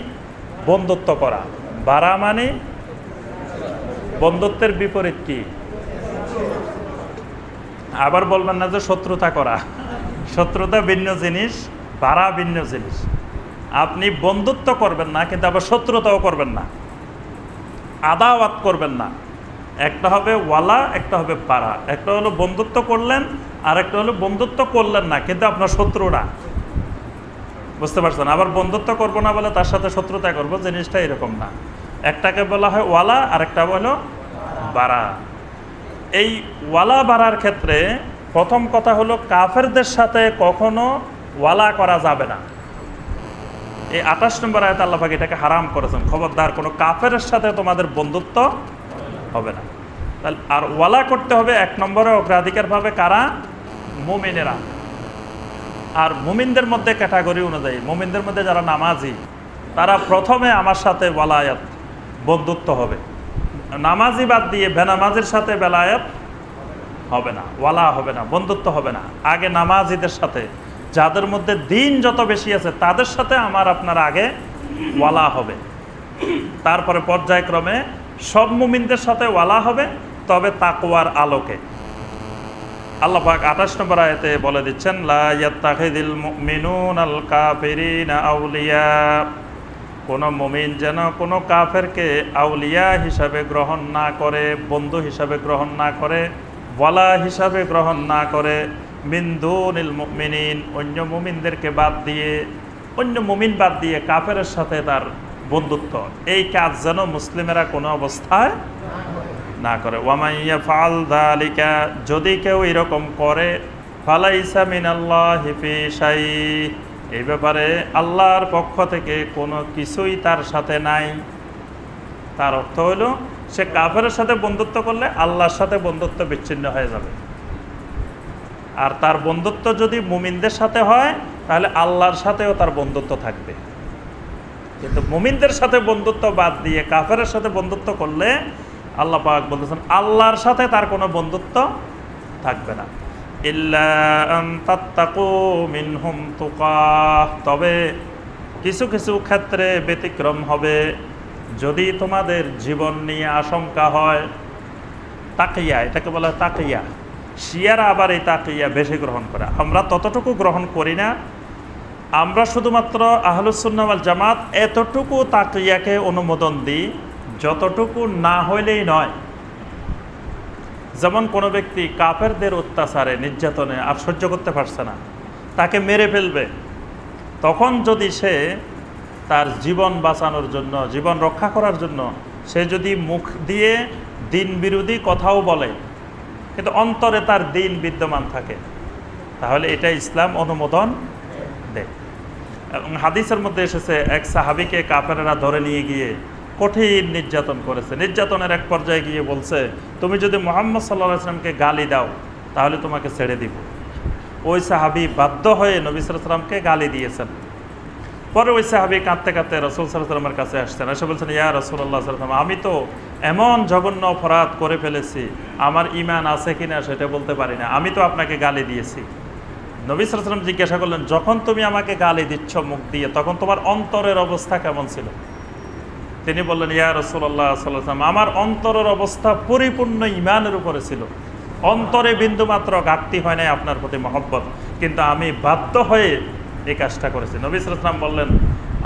বন্ধুত্ব করা, বারা মানে বন্ধুত্বের বিপরীত কি? আবার বলবেন না যে শত্রুতা করা। শত্রুতা ভিন্ন জিনিস, বারা ভিন্ন জিনিস। আপনি বন্ধুত্ব করবেন না, কিন্তু আবার শত্রুতাও করবেন না, আদাওয়াত করবেন না। একটা হবে ওয়ালা, একটা হবে বারা। একটা হলো বন্ধুত্ব করলেন, আর একটা হলো বন্ধুত্ব করলেন না কিন্তু আপনার শত্রুরা। বুঝতে পারছেন? আবার বন্ধুত্ব করবো না বলে তার সাথে শত্রুতা করবো, জিনিসটা এরকম না। একটাকে বলা হয় ওয়ালা, আর একটা হলো বারা। এই ওয়ালা বারার ক্ষেত্রে প্রথম কথা হলো, কাফেরদের সাথে কখনো ওয়ালা করা যাবে না। এই 28 নম্বর আয়াতে আল্লাহ পাক এটাকে হারাম করেছেন। খবরদার, কোনো কাফেরের সাথে তোমাদের বন্ধুত্ব হবে না। তাহলে আর ওয়ালা করতে হবে 1 নম্বরে অগ্রাধিকার পাবে কারা? মুমিনেরা। আর মুমিনদের মধ্যে ক্যাটাগরি অনুযায়ী, মুমিনদের মধ্যে যারা নামাজি তারা প্রথমে আমার সাথে ওয়ালায়াত বন্ধুত্ব হবে। নামাজি বাদ দিয়ে বেনামাজির সাথে বেলায়াত হবে না, ওয়ালা হবে না, বন্ধুত্ব হবে না। আগে নামাজিদের সাথে, যাদের মধ্যে দিন যত বেশি আছে তাদের সাথে আমার আপনার আগে ওয়ালা হবে। তারপরে পর্যায়ক্রমে সব মুমিনদের সাথে ওয়ালা হবে, তবে তাকওয়ার আলোকে। আল্লাহ পাক 28 নম্বর আয়াতে বলে দিচ্ছেন, লা ইয়াত্তাখিযুল মুমিনুনাল কাফিরিনা আউলিয়া। কোন মুমিন যেন কোনো কাফেরকে আউলিয়া হিসাবে গ্রহণ না করে, বন্ধু হিসাবে গ্রহণ না করে, ওয়ালা হিসাবে গ্রহণ না করে, মিন দুনিল মুমিনিন, অন্য মুমিনদেরকে বাদ দিয়ে, অন্য মুমিন বাদ দিয়ে কাফেরের সাথে তার বন্ধুত্ব, এই কাজ যেন মুসলিমেরা কোনো অবস্থায় না করে। ওয়ামাইয়া ফাল যালিকা, যদি কেউ এরকম করে, ফালাইসা মিনাল্লাহি ফি শাই, এই ব্যাপারে আল্লাহর পক্ষ থেকে কোনো কিছুই তার সাথে নাই। তার অর্থ হলো সে কাফেরের সাথে বন্ধুত্ব করলে আল্লাহর সাথে বন্ধুত্ব বিচ্ছিন্ন হয়ে যাবে। আর তার বন্ধুত্ব যদি মুমিনদের সাথে হয় তাহলে আল্লাহর সাথেও তার বন্ধুত্ব থাকবে। কিন্তু মুমিনদের সাথে বন্ধুত্ব বাদ দিয়ে কাফেরের সাথে বন্ধুত্ব করলে আল্লাহ পাক বলতেছেন আল্লাহর সাথে তার কোনো বন্ধুত্ব থাকবে না। ইল্লা আন তাত্তাকু মিনহুম তুকাহ, তবে কিছু কিছু ক্ষেত্রে ব্যতিক্রম হবে। যদি তোমাদের জীবন নিয়ে আশঙ্কা হয়, তাকিয়া, এটাকে বলা হয় তাকিয়া। শিয়ারা আবার এই তাকিয়া বেশি গ্রহণ করে, আমরা ততটুকু গ্রহণ করি না। আমরা শুধুমাত্র আহলুস সুন্নাহ ওয়াল জামাত এতটুকু তাকিয়াকে অনুমোদন দিই যতটুকু না হইলেই নয়। যেমন কোনো ব্যক্তি কাফেরদের অত্যাচারে, নির্যাতনে আর সহ্য করতে পারছে না, তাকে মেরে ফেলবে, তখন যদি সে তার জীবন বাঁচানোর জন্য, জীবন রক্ষা করার জন্য সে যদি মুখ দিয়ে দিন বিরোধী কথাও বলে কিন্তু অন্তরে তার দিন বিদ্যমান থাকে, তাহলে এটা ইসলাম অনুমোদন দেয়। এবং হাদিসের মধ্যে এসেছে এক সাহাবীকে কাফেররা ধরে নিয়ে গিয়ে কঠিন নির্যাতন করেছে। নির্যাতনের এক পর্যায়ে গিয়ে বলছে, তুমি যদি মুহাম্মদ সাল্লাল্লাহু আলাইহি ওয়াসাল্লামকে গালি দাও তাহলে তোমাকে ছেড়ে দিব। ওই সাহাবী বাধ্য হয়ে নবী সাল্লাল্লাহু আলাইহি ওয়াসাল্লামকে গালি দিয়েছেন। পরে ওই সাহাবী কাঁদতে কাঁদতে রাসূল সাল্লাল্লাহু আলাইহি ওয়াসাল্লামের কাছে আসছেন, এসে বলছেন, ইয়া রাসূলুল্লাহ সাল্লাল্লাহু আলাইহি ওয়াসাল্লাম, আমি তো এমন জঘন্য অপরাধ করে ফেলেছি, আমার ঈমান আছে কিনা সেটা বলতে পারি না, আমি তো আপনাকে গালি দিয়েছি। নবী সাল্লাল্লাহু আলাইহি ওয়াসাল্লাম জিজ্ঞাসা করলেন, যখন তুমি আমাকে গালি দিচ্ছ মুখ দিয়ে, তখন তোমার অন্তরের অবস্থা কেমন ছিল? তিনি বললেন, ইয়া রাসূলুল্লাহ সাল্লাল্লাহু আলাইহি ওয়াসাল্লাম, আমার অন্তরের অবস্থা পরিপূর্ণ ঈমানের উপরে ছিল, অন্তরে বিন্দুমাত্র ঘাটতি হয় নাই আপনার প্রতি মহব্বত, কিন্তু আমি বাধ্য হয়ে এই কাজটা করেছি। নবী সাল্লাল্লাহু আলাইহি ওয়াসাল্লাম বললেন,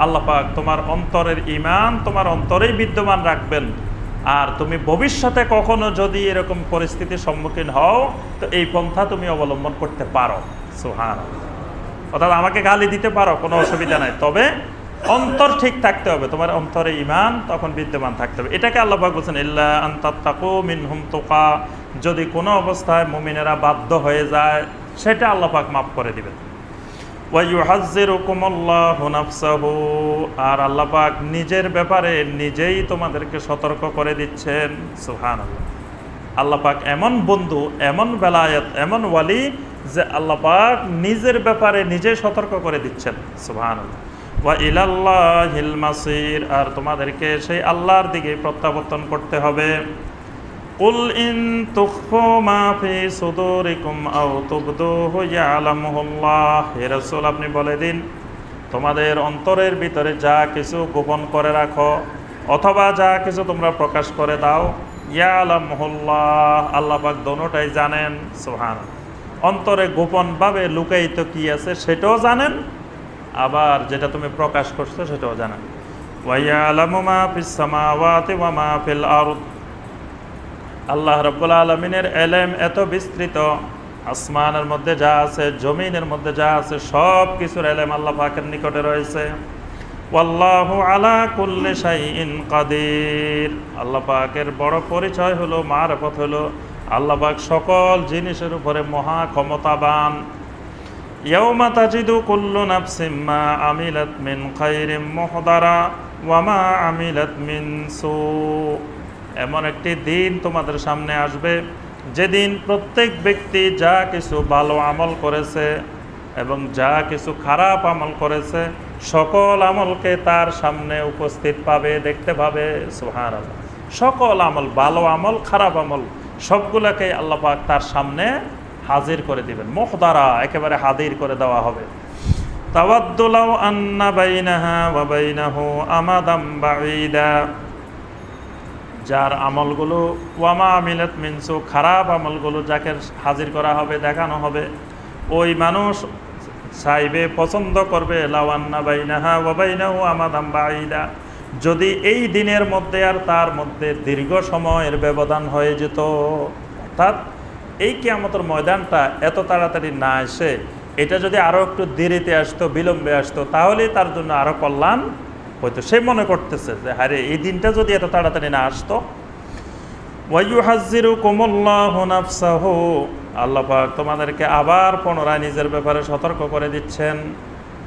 আল্লাহ পাক তোমার অন্তরের ঈমান তোমার অন্তরেই বিদ্যমান রাখবেন, আর তুমি ভবিষ্যতে কখনো যদি এরকম পরিস্থিতির সম্মুখীন হও তো এই পন্থা তুমি অবলম্বন করতে পারো। সুবহানাল্লাহ। অর্থাৎ আমাকে গালি দিতে পারো, কোনো অসুবিধা নাই, তবে অন্তর ঠিক থাকতে হবে, তোমার অন্তরে ঈমান তখন বিদ্যমান থাকতে হবে। এটাকে আল্লাহ পাক বলেছেন, ইল্লা আন তাত্তাকু মিনহুম তুকা, যদি কোনো অবস্থায় মুমিনেরা বাধ্য হয়ে যায় সেটা আল্লাহ পাক মাফ করে দিবেন। ওয়া ইউহাজ্জিরুকুমুল্লাহু নাফসাহু, আর আল্লাহ পাক নিজের ব্যাপারে নিজেই তোমাদেরকে সতর্ক করে দিচ্ছেন। সুবহানাল্লাহ। আল্লাহ পাক এমন বন্ধু, এমন বেলায়েত, এমন ওয়ালি যে আল্লাহ পাক নিজের ব্যাপারে নিজেই সতর্ক করে দিচ্ছেন। সুবহানাল্লাহ। ওয়া ইলাল্লাহিল মাসির, আর তোমাদেরকে সেই আল্লাহর দিকে প্রত্যাবর্তন করতে হবে। কুল ইন তুখফু মা ফি সুদুরিকুম আও তুবদুহু ইয়ালামুহুল্লাহ, হে রাসূল আপনি বলে দিন, তোমাদের অন্তরের ভিতরে যা কিছু গোপন করে রাখো অথবা যা কিছু তোমরা প্রকাশ করে দাও, ইয়ালামুহুল্লাহ, আল্লাহ পাক দোনোটাই জানেন। সুবহানাল্লাহ। অন্তরে গোপনভাবে লুকায়িত কি আছে সেটাও জানেন, আবার যেটা তুমি প্রকাশ করছো সেটাও জানেন। ওয়া ইয়ালামু মা ফিস সামাওয়াতি ওয়া মা ফিল আরদ, আল্লাহ রাব্বুল আলামিনের ইলম এত বিস্তৃত, আসমানের মধ্যে যা আছে, জমিনের মধ্যে যা আছে, সব কিছুর ইলম আল্লাহ পাকের নিকটে রয়েছে। ওয়াল্লাহু আলা কুল্লি শাইইন কাদির, আল্লাহ পাকের বড় পরিচয় হলো, মারফত হলো, আল্লাহ পাক সকল জিনিসের উপরে মহা ক্ষমতাবান। ইয়াউমা তাজিদু কুল্লু নাফসিম মা আমিলাত মিন খায়রিন মুহদারা ওয়া মা আমিলাত মিন সু, এমন একটি দিন তোমাদের সামনে আসবে যেদিন প্রত্যেক ব্যক্তি যা কিছু ভালো আমল করেছে এবং যা কিছু খারাপ আমল করেছে সকল আমলকে তার সামনে উপস্থিত পাবে, দেখতে পাবে। সুবহানাল্লাহ। সকল আমল, ভালো আমল খারাপ আমল সবগুলোকে আল্লাহ পাক তার সামনে হাজির করে দিবেন। মুহদারা, একেবারে হাজির করে দেওয়া হবে। তাওয়াদ্দু লাউ আন্না বাইনাহা ওয়া বাইনাহু আমাদাম বাঈদা, যার আমলগুলো ওয়ামা আমিলাত মিনসু, খারাপ আমলগুলো যাকে হাজির করা হবে, দেখানো হবে, ওই মানুষ চাইবে, পছন্দ করবে লাউ আন্না বাইনাহা ওয়া বাইনাহু আমাদাম বাঈদা, যদি এই দিনের মধ্যে আর তার মধ্যে দীর্ঘ সময়ের ব্যবধান হয়ে যেত। অর্থাৎ এই কিয়ামতের ময়দানটা এত তাড়াতাড়ি না এসে এটা যদি আরও একটু দেরিতে আসতো, বিলম্বে আসতো, তাহলেই তার জন্য আরও কল্যাণ হয়তো। সে মনে করতেছে যে আরে এই দিনটা যদি এত তাড়াতাড়ি না আসতো। ওয়ায়ুহাজ্জিরুকুমুল্লাহু নাফসাহু, আল্লাহ পাক তোমাদেরকে আবার পুনরায় নিজের ব্যাপারে সতর্ক করে দিচ্ছেন।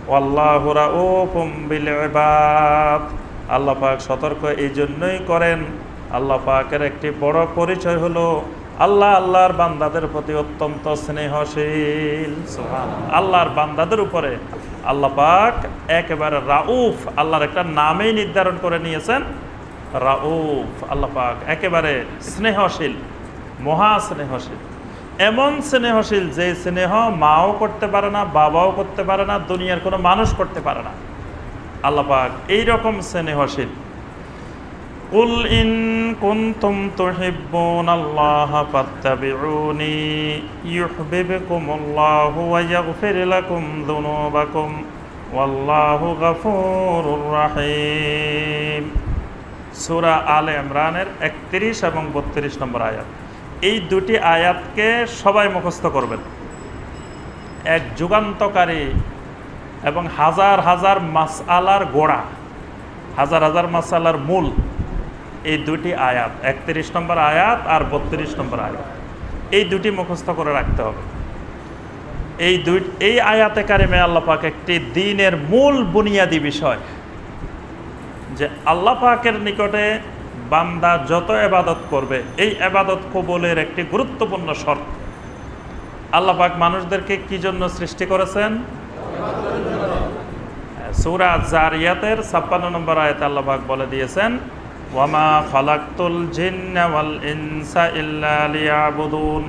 ওয়াল্লাহু রাউফুম বিল ইবাদ, আল্লাহ পাক সতর্ক এই জন্যই করেন, আল্লাহ পাকের একটি বড় পরিচয় হলো আল্লাহ আল্লাহর বান্দাদের প্রতি অত্যন্ত স্নেহশীল। সুবহানাল্লাহ। আল্লাহর বান্দাদের উপরে আল্লাহ পাক একেবারে রাউফ, আল্লাহর একটা নামেই নির্ধারণ করে নিয়েছেন, রাউফ। আল্লাহ পাক একেবারে স্নেহশীল, মহা স্নেহশীল। এমন স্নেহশীল যে স্নেহ মাও করতে পারে না, বাবাও করতে পারে না, দুনিয়ার কোনো মানুষ করতে পারে না। আল্লাহ পাক এইরকম স্নেহশীল। কুল ইন কুনতুম তুহিব্বুনাল্লাহা ফাত্তাবিউনি ইউহিব্বুকুমুল্লাহু ওয়া ইয়াগফির লাকুম যুনুবাকুম ওয়াল্লাহু গফুরুর রহিম। সূরা আলে ইমরানের 31 এবং 32 নম্বর আয়াত। এই দুটি আয়াতকে সবাই মুখস্থ করবেন। এক যুগান্তকারী এবং হাজার হাজার মাসআলার গোড়া, হাজার হাজার মাসআলার মূল এই দুটি আয়াত, 31 নম্বর আয়াত আর 32 নম্বর আয়াত, এই দুটি মুখস্থ করে রাখতে হবে। এই আয়াতে কারিমে আল্লাহ পাক একটি দ্বীনের মূল বুনিয়াদি বিষয়, যে আল্লাহ পাকের নিকটে বান্দা যত ইবাদত করবে এই ইবাদত কবুলের একটি গুরুত্বপূর্ণ শর্ত। আল্লাহ পাক মানুষদেরকে কি জন্য সৃষ্টি করেছেন? সূরা জারিয়াতের 56 নম্বর আয়াতে আল্লাহ পাক বলে দিয়েছেন, ওয়ামা খালাকতুল জিন্না ওয়াল ইনসা ইল্লা লিয়াবুদুন,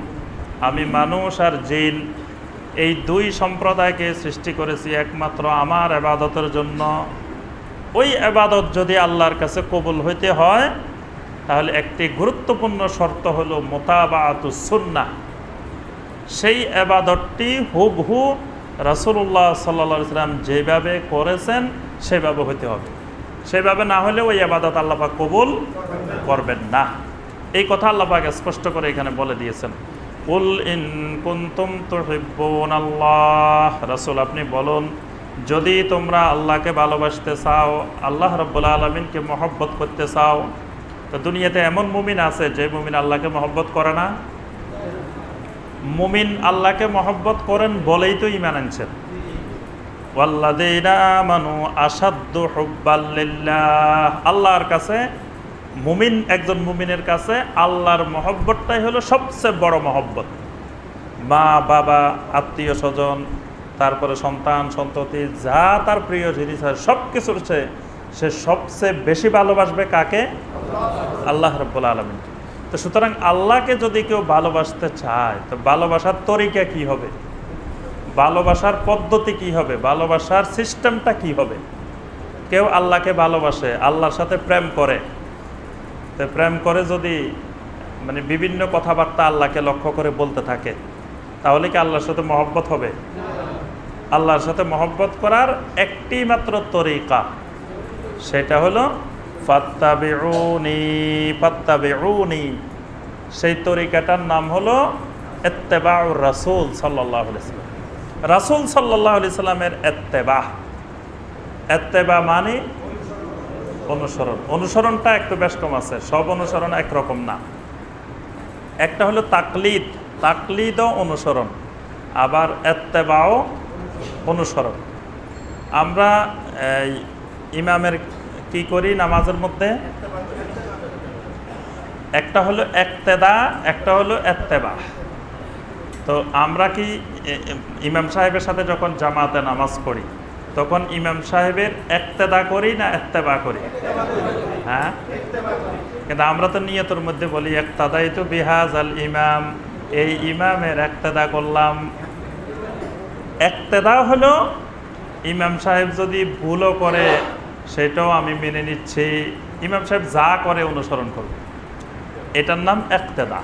আমি মানুষ আর জিন এই দুই সম্প্রদায়কে সৃষ্টি করেছি একমাত্র আমার ইবাদতের জন্য। ওই ইবাদত যদি আল্লাহর কাছে কবুল হইতে হয় তাহলে একটি গুরুত্বপূর্ণ শর্ত হলো মুতাবাআতুস সুন্নাহ। সেই ইবাদতটি হুবহু রাসূলুল্লাহ সাল্লাল্লাহু আলাইহি ওয়াসাল্লাম যেভাবে করেছেন সেভাবে হইতে হবে। সেভাবে না হলে ওই ইবাদত আল্লাহ পাক কবুল করবেন না। এই কথা আল্লাহ পাক স্পষ্ট করে এখানে বলে দিয়েছেন। কুল ইন কুনতুম তুহিব্বুনাল্লাহ, রাসূল আপনি বলুন যদি তোমরা আল্লাহকে ভালোবাসতে চাও, আল্লাহ রাব্বুল আলামিনকে মহব্বত করতে চাও, তো দুনিয়াতে এমন মুমিন আছে যে মুমিন আল্লাহকে মহব্বত করে না? মুমিন আল্লাহকে মহব্বত করেন বলেই তো ঈমান আনছেন। ওয়াল্লাযীনা আমানু আশাদ্দু হুব্বাল লিল্লাহ, আল্লাহর কাছে মুমিন, একজন মুমিনের কাছে আল্লাহর মহব্বতটাই হলো সবচেয়ে বড় মহব্বত। মা বাবা, আত্মীয় স্বজন, তারপরে সন্তান সন্ততি, যা তার প্রিয় জিনিস হয় সব কিছুর চেয়ে সে সবচেয়ে বেশি ভালোবাসবে কাকে? আল্লাহ রাব্বুল আলামিন। তো সুতরাং আল্লাহকে যদি কেউ ভালোবাসতে চায় তো ভালোবাসার তরিকা কি হবে, ভালোবাসার পদ্ধতি কি হবে, ভালোবাসার সিস্টেমটা কি হবে? কেউ আল্লাহকে ভালোবাসে, আল্লাহর সাথে প্রেম করে, তো প্রেম করে যদি মানে বিভিন্ন কথাবার্তা আল্লাহকে লক্ষ্য করে বলতে থাকে তাহলে কি আল্লাহর সাথে মহব্বত হবে? আল্লাহর সাথে মহব্বত করার একটি মাত্র তরিকা, সেটা হলো ফাত্তাবিউনি, ফাত্তাবিউনি। সেই তরিকাটার নাম হলো ইত্তেবাউর রাসূল সাল্লাল্লাহু আলাইহি ওয়াসাল্লাম। রাসূল সাল্লাল্লাহু আলাইহি সাল্লামের ইত্তেবা। ইত্তেবা মানে অনুসরণ। অনুসরণটা একটু বেশ কম আছে, সব অনুসরণ একরকম না। একটা হলো তাকলিদ, তাকলিদও অনুসরণ, আবার ইত্তেবাও অনুসরণ। আমরা ইমামের কি করি নামাজের মধ্যে? একটা হলো ইক্তেদা, একটা হলো ইত্তেবা। তো আমরা কি ইমাম সাহেবের সাথে যখন জামাতে নামাজ পড়ি তখন ইমাম সাহেবের ইক্তেদা করি না ইত্তেবা করি? হ্যাঁ, কিন্তু আমরা তো নিয়তের মধ্যে বলি ইক্তাদাইতু বিহাযাল ইমাম, এই ইমামের ইক্তেদা করলাম। ইক্তেদা হলো ইমাম সাহেব যদি ভুলও করে সেটাও আমি মেনে নিচ্ছি, ইমাম সাহেব যা করে অনুসরণ করব, এটার নাম ইক্তেদা।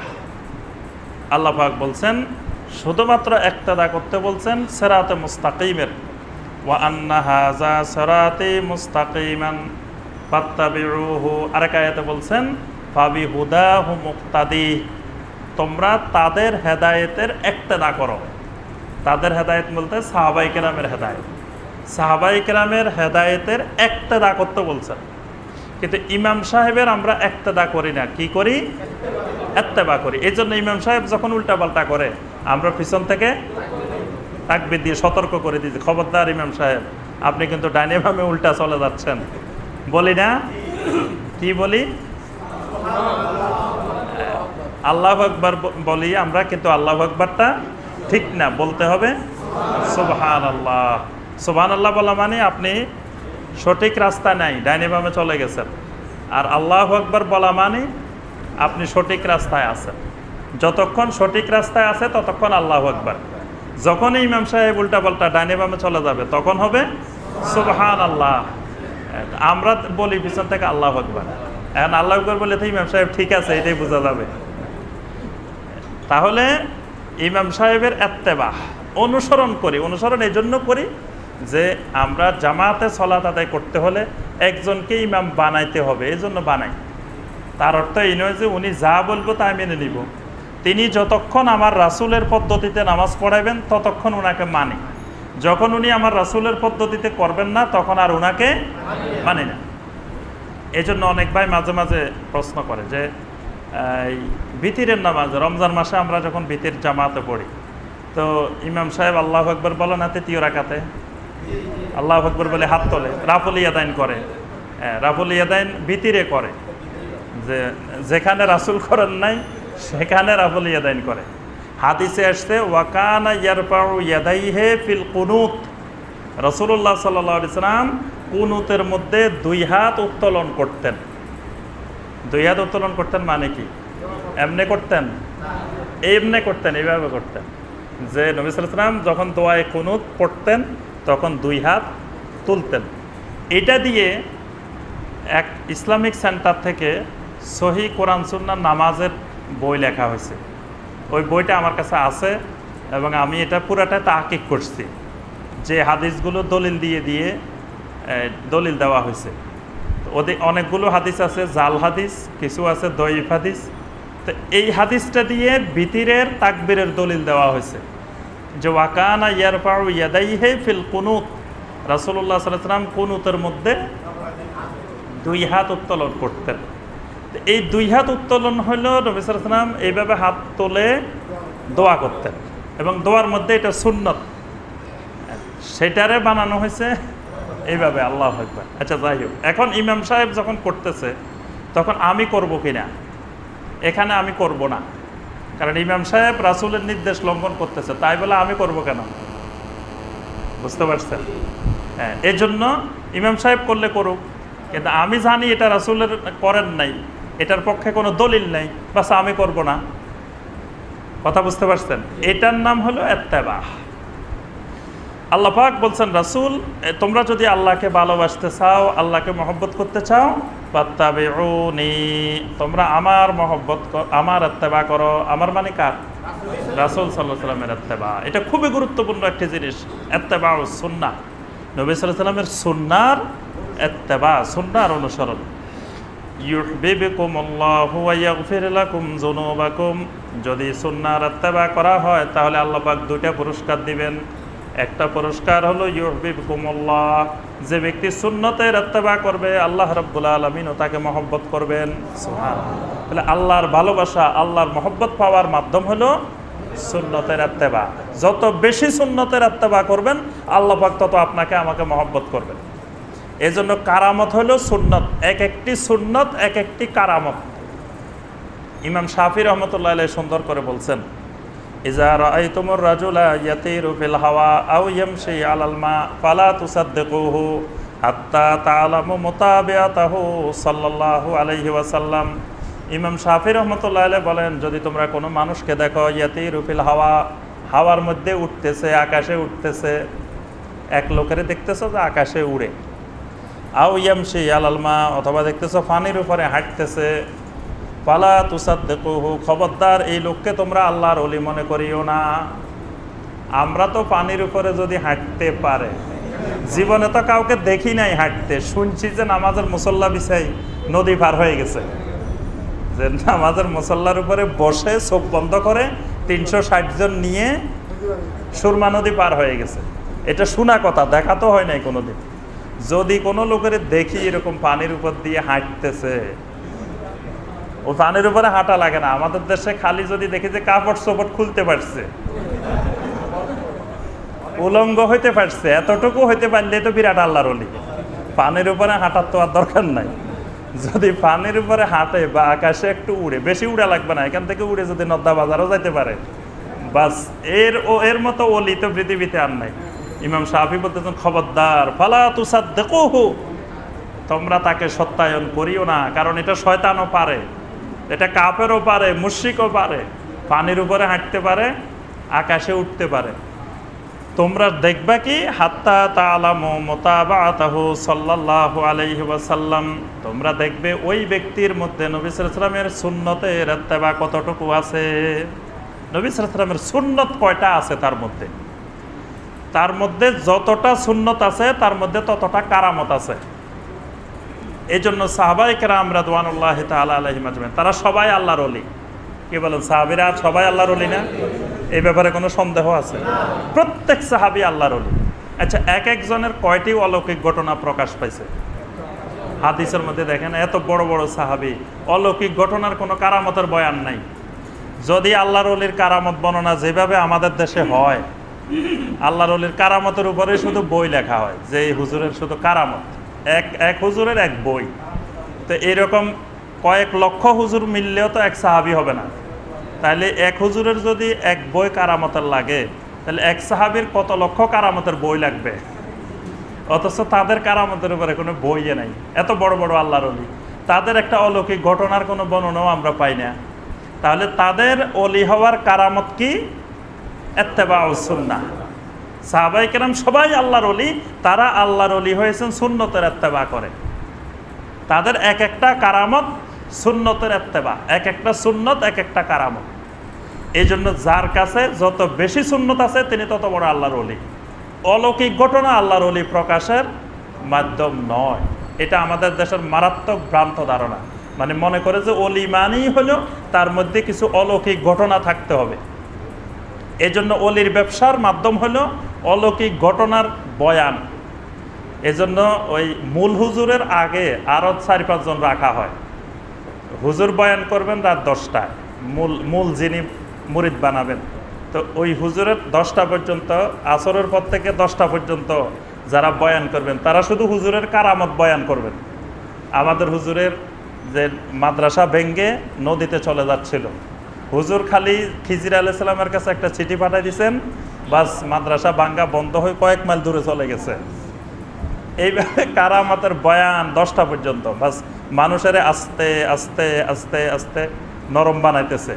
আল্লাহ পাক বলছেন শুধুমাত্র ইক্তেদা করতে বলছেন সিরাতে মুস্তাকিমের, ওয়া আন্না হাযা সিরাতি মুস্তাকিমান ফাত্তাবিউহু। আরেক আয়াতে বলছেন ফাবিহুদাহু মুক্তাদি, তোমরা তাদের হেদায়েতের ইক্তেদা করো। তাদের হেদায়েত বলতে সাহাবায়ে কেরামের হেদায়েত, সাহাবায়ে কেরামের হেদায়েতের ইক্তেদা করতে বলছেন। কিন্তু ইমাম সাহেবের আমরা ইক্তেদা করি না, কি করি? ইত্তেবা করি। এই জন্য ইমাম সাহেব যখন উল্টাপাল্টা করে আমরা পিছন থেকে তাকবীর দিয়ে সতর্ক করে দিই, খবরদার ইমাম সাহেব, আপনি কিন্তু ডাইনে বামে উল্টা চলে যাচ্ছেন। বলি না? কি বলি? আল্লাহু আকবার বলি আমরা, কিন্তু আল্লাহু আকবারটা ঠিক না, বলতে হবে সুবহানাল্লাহ। সুবহানাল্লাহ বলা মানে আপনি সঠিক রাস্তা নাই, ডাইনে বামে চলে গেছেন। আর আল্লাহু আকবার বলা মানে আপনি সঠিক রাস্তায় আছেন। যতক্ষণ সঠিক রাস্তায় আছে ততক্ষণ আল্লাহু আকবার। যখন ইমাম সাহেব উল্টাপাল্টা ডাইনে বামে চলে যাবে তখন হবে সুবহানাল্লাহ। আমরা বলি পিছন থেকে আল্লাহু আকবার। এখন আল্লাহু আকবার বলে তো ইমাম সাহেব ঠিক আছে, এটাই বোঝা যাবে। তাহলে ইমাম সাহেবের ইত্তেবা অনুসরণ করি। অনুসরণ এই জন্য করি যে আমরা জামাতে সালাত আদায় করতে হলে একজনকে ইমাম বানাইতে হবে, এই জন্য বানাই। তার অর্থ এই নয় যে উনি যা বলবো তাই মেনে নিব। তিনি যতক্ষণ আমার রাসূলের পদ্ধতিতে নামাজ পড়াবেন ততক্ষণ ওনাকে মানি। যখন উনি আমার রাসূলের পদ্ধতিতে করবেন না তখন আর ওনাকে মানি না। এই জন্য অনেক ভাই মাঝে মাঝে প্রশ্ন করে যে এই ভিতরের নামাজ রমজান মাসে আমরা যখন ভিতর জামাতে পড়ি তো ইমাম সাহেব আল্লাহু আকবার বলে না তৃতীয় রাকাতে? আল্লাহু আকবার বলে হাত তোলে, রাফুল ইয়াদাইন করে। রাফুল ইয়াদাইন ভিতরে করে, যে যেখানে রাসূল করেন নাই সেখানে রাফুল ইয়াদাইন করে। হাদিসে আসছে ওয়াকানা ইয়ারফাউ ইয়াদাইহি ফিল কুনুত, রাসূলুল্লাহ সাল্লাল্লাহু আলাইহি সাল্লাম কুনুতের মধ্যে দুই হাত উত্তোলন করতেন। দুই হাত উত্তোলন করতেন মানে কি? এমনি করতেন? এমনি করতেন, এইভাবে করতেন। যে নবী সাল্লাল্লাহু আলাইহি সাল্লাম যখন দোয়ায়ে কুনুত পড়তেন তখন দুই হাত তুলতেন। এটা দিয়ে এক ইসলামিক সেন্টার থেকে সহি কোরআন সুন্নাহ নামাজের বই লেখা হয়েছে। ওই বইটা আমার কাছে আছে এবং আমি এটা পুরাটা তাহকিক করছি, যে হাদিসগুলো দলিল দিয়ে দিয়ে দলিল দেওয়া হয়েছে। ওদের অনেকগুলো হাদিস আছে জাল হাদিস, কিছু আছে দঈফ হাদিস। তো এই হাদিসটা দিয়ে ভিতরের তাকবীরের দলিল দেওয়া হয়েছে যে ওয়াকানা ইয়ারফাউ ইয়াদাইহি ফিল কুনুত, রাসূলুল্লাহ সাল্লাল্লাহু আলাইহি ওয়াসাল্লাম কুনুতের মধ্যে দুই হাত উত্তোলন করতেন। এই দুই হাত উত্তোলন হলো নবী সাল্লাল্লাহু আলাইহি ওয়াসাল্লাম এইভাবে হাত তুলে দোয়া করতেন এবং দোয়ার মধ্যে এটা সুন্নত, সেটারে বানানো হয়েছে এইভাবে আল্লাহু আকবার। আচ্ছা যাই হোক, এখন ইমাম সাহেব যখন করতেছে তখন আমি করব কিনা? এখানে আমি করব না, কারণ ইমাম সাহেব রাসূলের নির্দেশ লঙ্ঘন করতেছে, তাই বলে আমি করব কেন? বুঝতে পারছেন? হ্যাঁ, এই জন্য ইমাম সাহেব করলে করুক, কিন্তু আমি জানি এটা রাসূলের করেন নাই, এটার পক্ষে কোনো দলিল নেই, বাস আমি করব না। কথা বুঝতে পারছেন? এটার নাম হলো ইত্তেবা। আল্লাহ পাক বলছেন রাসূল তোমরা যদি আল্লাহকে ভালোবাসতে চাও, আল্লাহকে মহব্বত করতে চাও, ফাত্তাবিউনি, তোমরা আমার মহব্বত আমার ইত্তেবা করো। আমার মানে কার? রাসূল সাল্লাল্লাহু আলাইহি ওয়াসাল্লামের ইত্তেবা। এটা খুবই গুরুত্বপূর্ণ একটা জিনিস, ইত্তেবাউস সুন্নাহ। নবী সাল্লাল্লাহু আলাইহি ওয়াসাল্লামের সুন্নাহর ইত্তেবা, সুন্নাহর অনুসরণ। ইউহিব্বুকুমুল্লাহু ওয়া ইয়াগফির লাকুম যুনুবাকুম, যদি সুন্নাহর ইত্তেবা করা হয় তাহলে আল্লাহ পাক দুইটা পুরস্কার দিবেন। একটা পুরস্কার হলো ইউহিব্বুকুমুল্লাহ, যে ব্যক্তি সুন্নতের ইত্তেবা করবে আল্লাহ রাব্বুল আলামিনও তাকে মহব্বত করবেন। সুবহানাল্লাহ। তাহলে আল্লাহর ভালোবাসা, আল্লাহর মহব্বত পাওয়ার মাধ্যম হলো সুন্নতের ইত্তেবা। যত বেশি সুন্নতের ইত্তেবা করবেন আল্লাহ পাক তত আপনাকে আমাকে মহব্বত করবেন। এই জন্য কারামত হলো সুন্নত, এক একটি সুন্নত এক একটি কারামত। ইমাম শাফি রহমতুল্লাহ আলাইহি সুন্দর করে বলছেন, ইজা রাআইতুমুর রাজুলা ইয়াতিরু ফিল হাওয়া আও ইয়ামশি আলাল মা ফালা তুসাদ্দিকুহু হাত্তা তা'লামু মুতাবিআতাহু সাল্লাল্লাহু আলাইহি ওয়াসাল্লাম। ইমাম শাফি রহমতুল্লাহ আলাইহি বলেন, যদি তোমরা কোনো মানুষকে দেখো ইয়াতিরু ফিল হাওয়া, হাওয়ার মধ্যে উঠতেছে, আকাশে উঠতেছে, এক লোকের দেখতেছো যে আকাশে উড়ে, আও ইয়ামশি আলাল মা, অথবা দেখতেছো পানির উপরে হাঁটতেছে, ফালা তুসাদ্দিকুহু, খবরদার এই লোককে তোমরা আল্লাহর ওলি মনে করিও না। আমরা তো পানির উপরে যদি হাঁটতে পারে, জীবনে তো কাউকে দেখি নাই হাঁটতে, শুনছি যে নামাজের মুসল্লা বিছাই নদী পার হয়ে গেছে, যে নামাজের মুসল্লার উপরে বসে চোখ বন্ধ করে 360 জন নিয়ে সুরমা নদী পার হয়ে গেছে। এটা শোনা কথা, দেখা তো হয় নাই কোনোদিন। যদি কোনো লোকের দেখি এরকম পানির উপর দিয়ে হাঁটতেছে, ও পানির উপরে হাঁটা লাগে না। আমাদের দেশে খালি যদি দেখি যে কাপড় চোপড় খুলতে পারছে, উলঙ্গ হইতে পারছে, এতটুকু হইতে পারলে তো বিরাট আল্লাহর ওলি। পানির উপরে হাঁটার তো আর দরকার নাই। যদি পানির উপরে হাঁটে বা আকাশে একটু উড়ে, বেশি উড়া লাগবে না, এখান থেকে উড়ে যদি নদ্দা বাজারও যাইতে পারে, বাস এর মতো ওলি তো পৃথিবীতে আর নাই। ইমাম শাফি বলতেছেন, খবরদার ফালা তুসাদ্দিকুহু, তোমরা তাকে সত্যায়ন করিও না, কারণ এটা শয়তানও পারে, এটা কাফেরও পারে, মুশরিকও পারে, পানির উপরে হাঁটতে পারে, আকাশে উঠতে পারে। তোমরা দেখবা কি হাত্তা তা'লামু মুতাবাআতাহু সাল্লাল্লাহু আলাইহি ওয়াসাল্লাম, তোমরা দেখবে ওই ব্যক্তির মধ্যে নবী সাল্লাল্লাহু আলাইহি ওয়াসাল্লামের সুন্নতের ইত্তেবা কতটুকু আছে। নবী সাল্লাল্লাহু আলাইহি ওয়াসাল্লামের সুন্নত কয়টা আছে তার মধ্যে যতটা সুন্নত আছে তার মধ্যে ততটা কারামত আছে। এই জন্য সাহাবায়ে কেরাম রাদিয়াল্লাহু তাআলা আলাইহিম আজমাইন তারা সবাই আল্লাহর ওলি। কি বলেন, সাহাবীরা সবাই আল্লাহর ওলি না? এই ব্যাপারে কোনো সন্দেহ আছে? প্রত্যেক সাহাবী আল্লাহর ওলি। আচ্ছা, এক একজনের কয়টি অলৌকিক ঘটনা প্রকাশ পাইছে হাদিসের মধ্যে? দেখেন, এত বড় বড় সাহাবী, অলৌকিক ঘটনার কোনো কারামতের বয়ান নাই। যদি আল্লাহর ওলির কারামত বর্ণনা যেভাবে আমাদের দেশে হয়, আল্লাহর ওলির কারামতের উপরে শুধু বই লেখা হয় যে এই হুজুরের শুধু কারামত, এক হুজুরের এক বই। তো এরকম কয়েক লক্ষ হুজুর মিললেও তো এক সাহাবী হবে না। তাহলে এক হুজুরের যদি এক বই কারামতের লাগে, তাহলে এক সাহাবীর কত লক্ষ কারামতের বই লাগবে, অথচ তাদের কারামতের উপরে কোনো বইয়ে নাই। এত বড় বড় আল্লাহর ওলি, তাদের একটা অলৌকিক ঘটনার কোনো বর্ণনাও আমরা পাই না। তাহলে তাদের ওলি হওয়ার কারামত কি? ইত্তেবাউস সুন্নাহ। সাহাবায়ে কেরাম সবাই আল্লাহর ওলি, তারা আল্লাহর ওলি হয়েছেন সুন্নতের ইত্তেবা করে। তাদের এক একটা কারামত সুন্নতের ইত্তেবা, এক একটা সুন্নত এক একটা কারামত। এই জন্য যার কাছে যত বেশি সুন্নত আছে তিনি তত বড় আল্লাহর ওলি। অলৌকিক ঘটনা আল্লাহর ওলি প্রকাশের মাধ্যম নয়। এটা আমাদের দেশের মারাত্মক ভ্রান্ত ধারণা। মানে মনে করে যে ওলি মানেই হলো তার মধ্যে কিছু অলৌকিক ঘটনা থাকতে হবে। এই জন্য অলির ব্যবসার মাধ্যম হলো অলৌকিক ঘটনার বয়ান। এজন্য ওই মূল হুজুরের আগে আরো 4-5 জন রাখা হয়। হুজুর বয়ান করবেন রাত 10টায়, মূল যিনি মুরিদ বানাবেন, তো ওই হুজুরের 10টা পর্যন্ত, আসরের পর থেকে 10টা পর্যন্ত যারা বয়ান করবেন তারা শুধু হুজুরের কারামত বয়ান করবেন। আমাদের হুজুরের যে মাদ্রাসা ভেঙ্গে নদীতে চলে যাচ্ছিল, হুজুর খালি খিজির আলাইহিস সালামের কাছে একটা চিঠি পাঠিয়ে দিয়েছেন, বাস মাদ্রাসা ভাঙ্গা বন্ধ হয়ে কয়েক মাইল দূরে চলে গেছে। এইভাবে কারামতের বয়ান 10টা পর্যন্ত, বাস মানুষের আস্তে আস্তে আস্তে আস্তে নরম বানাইতেছে,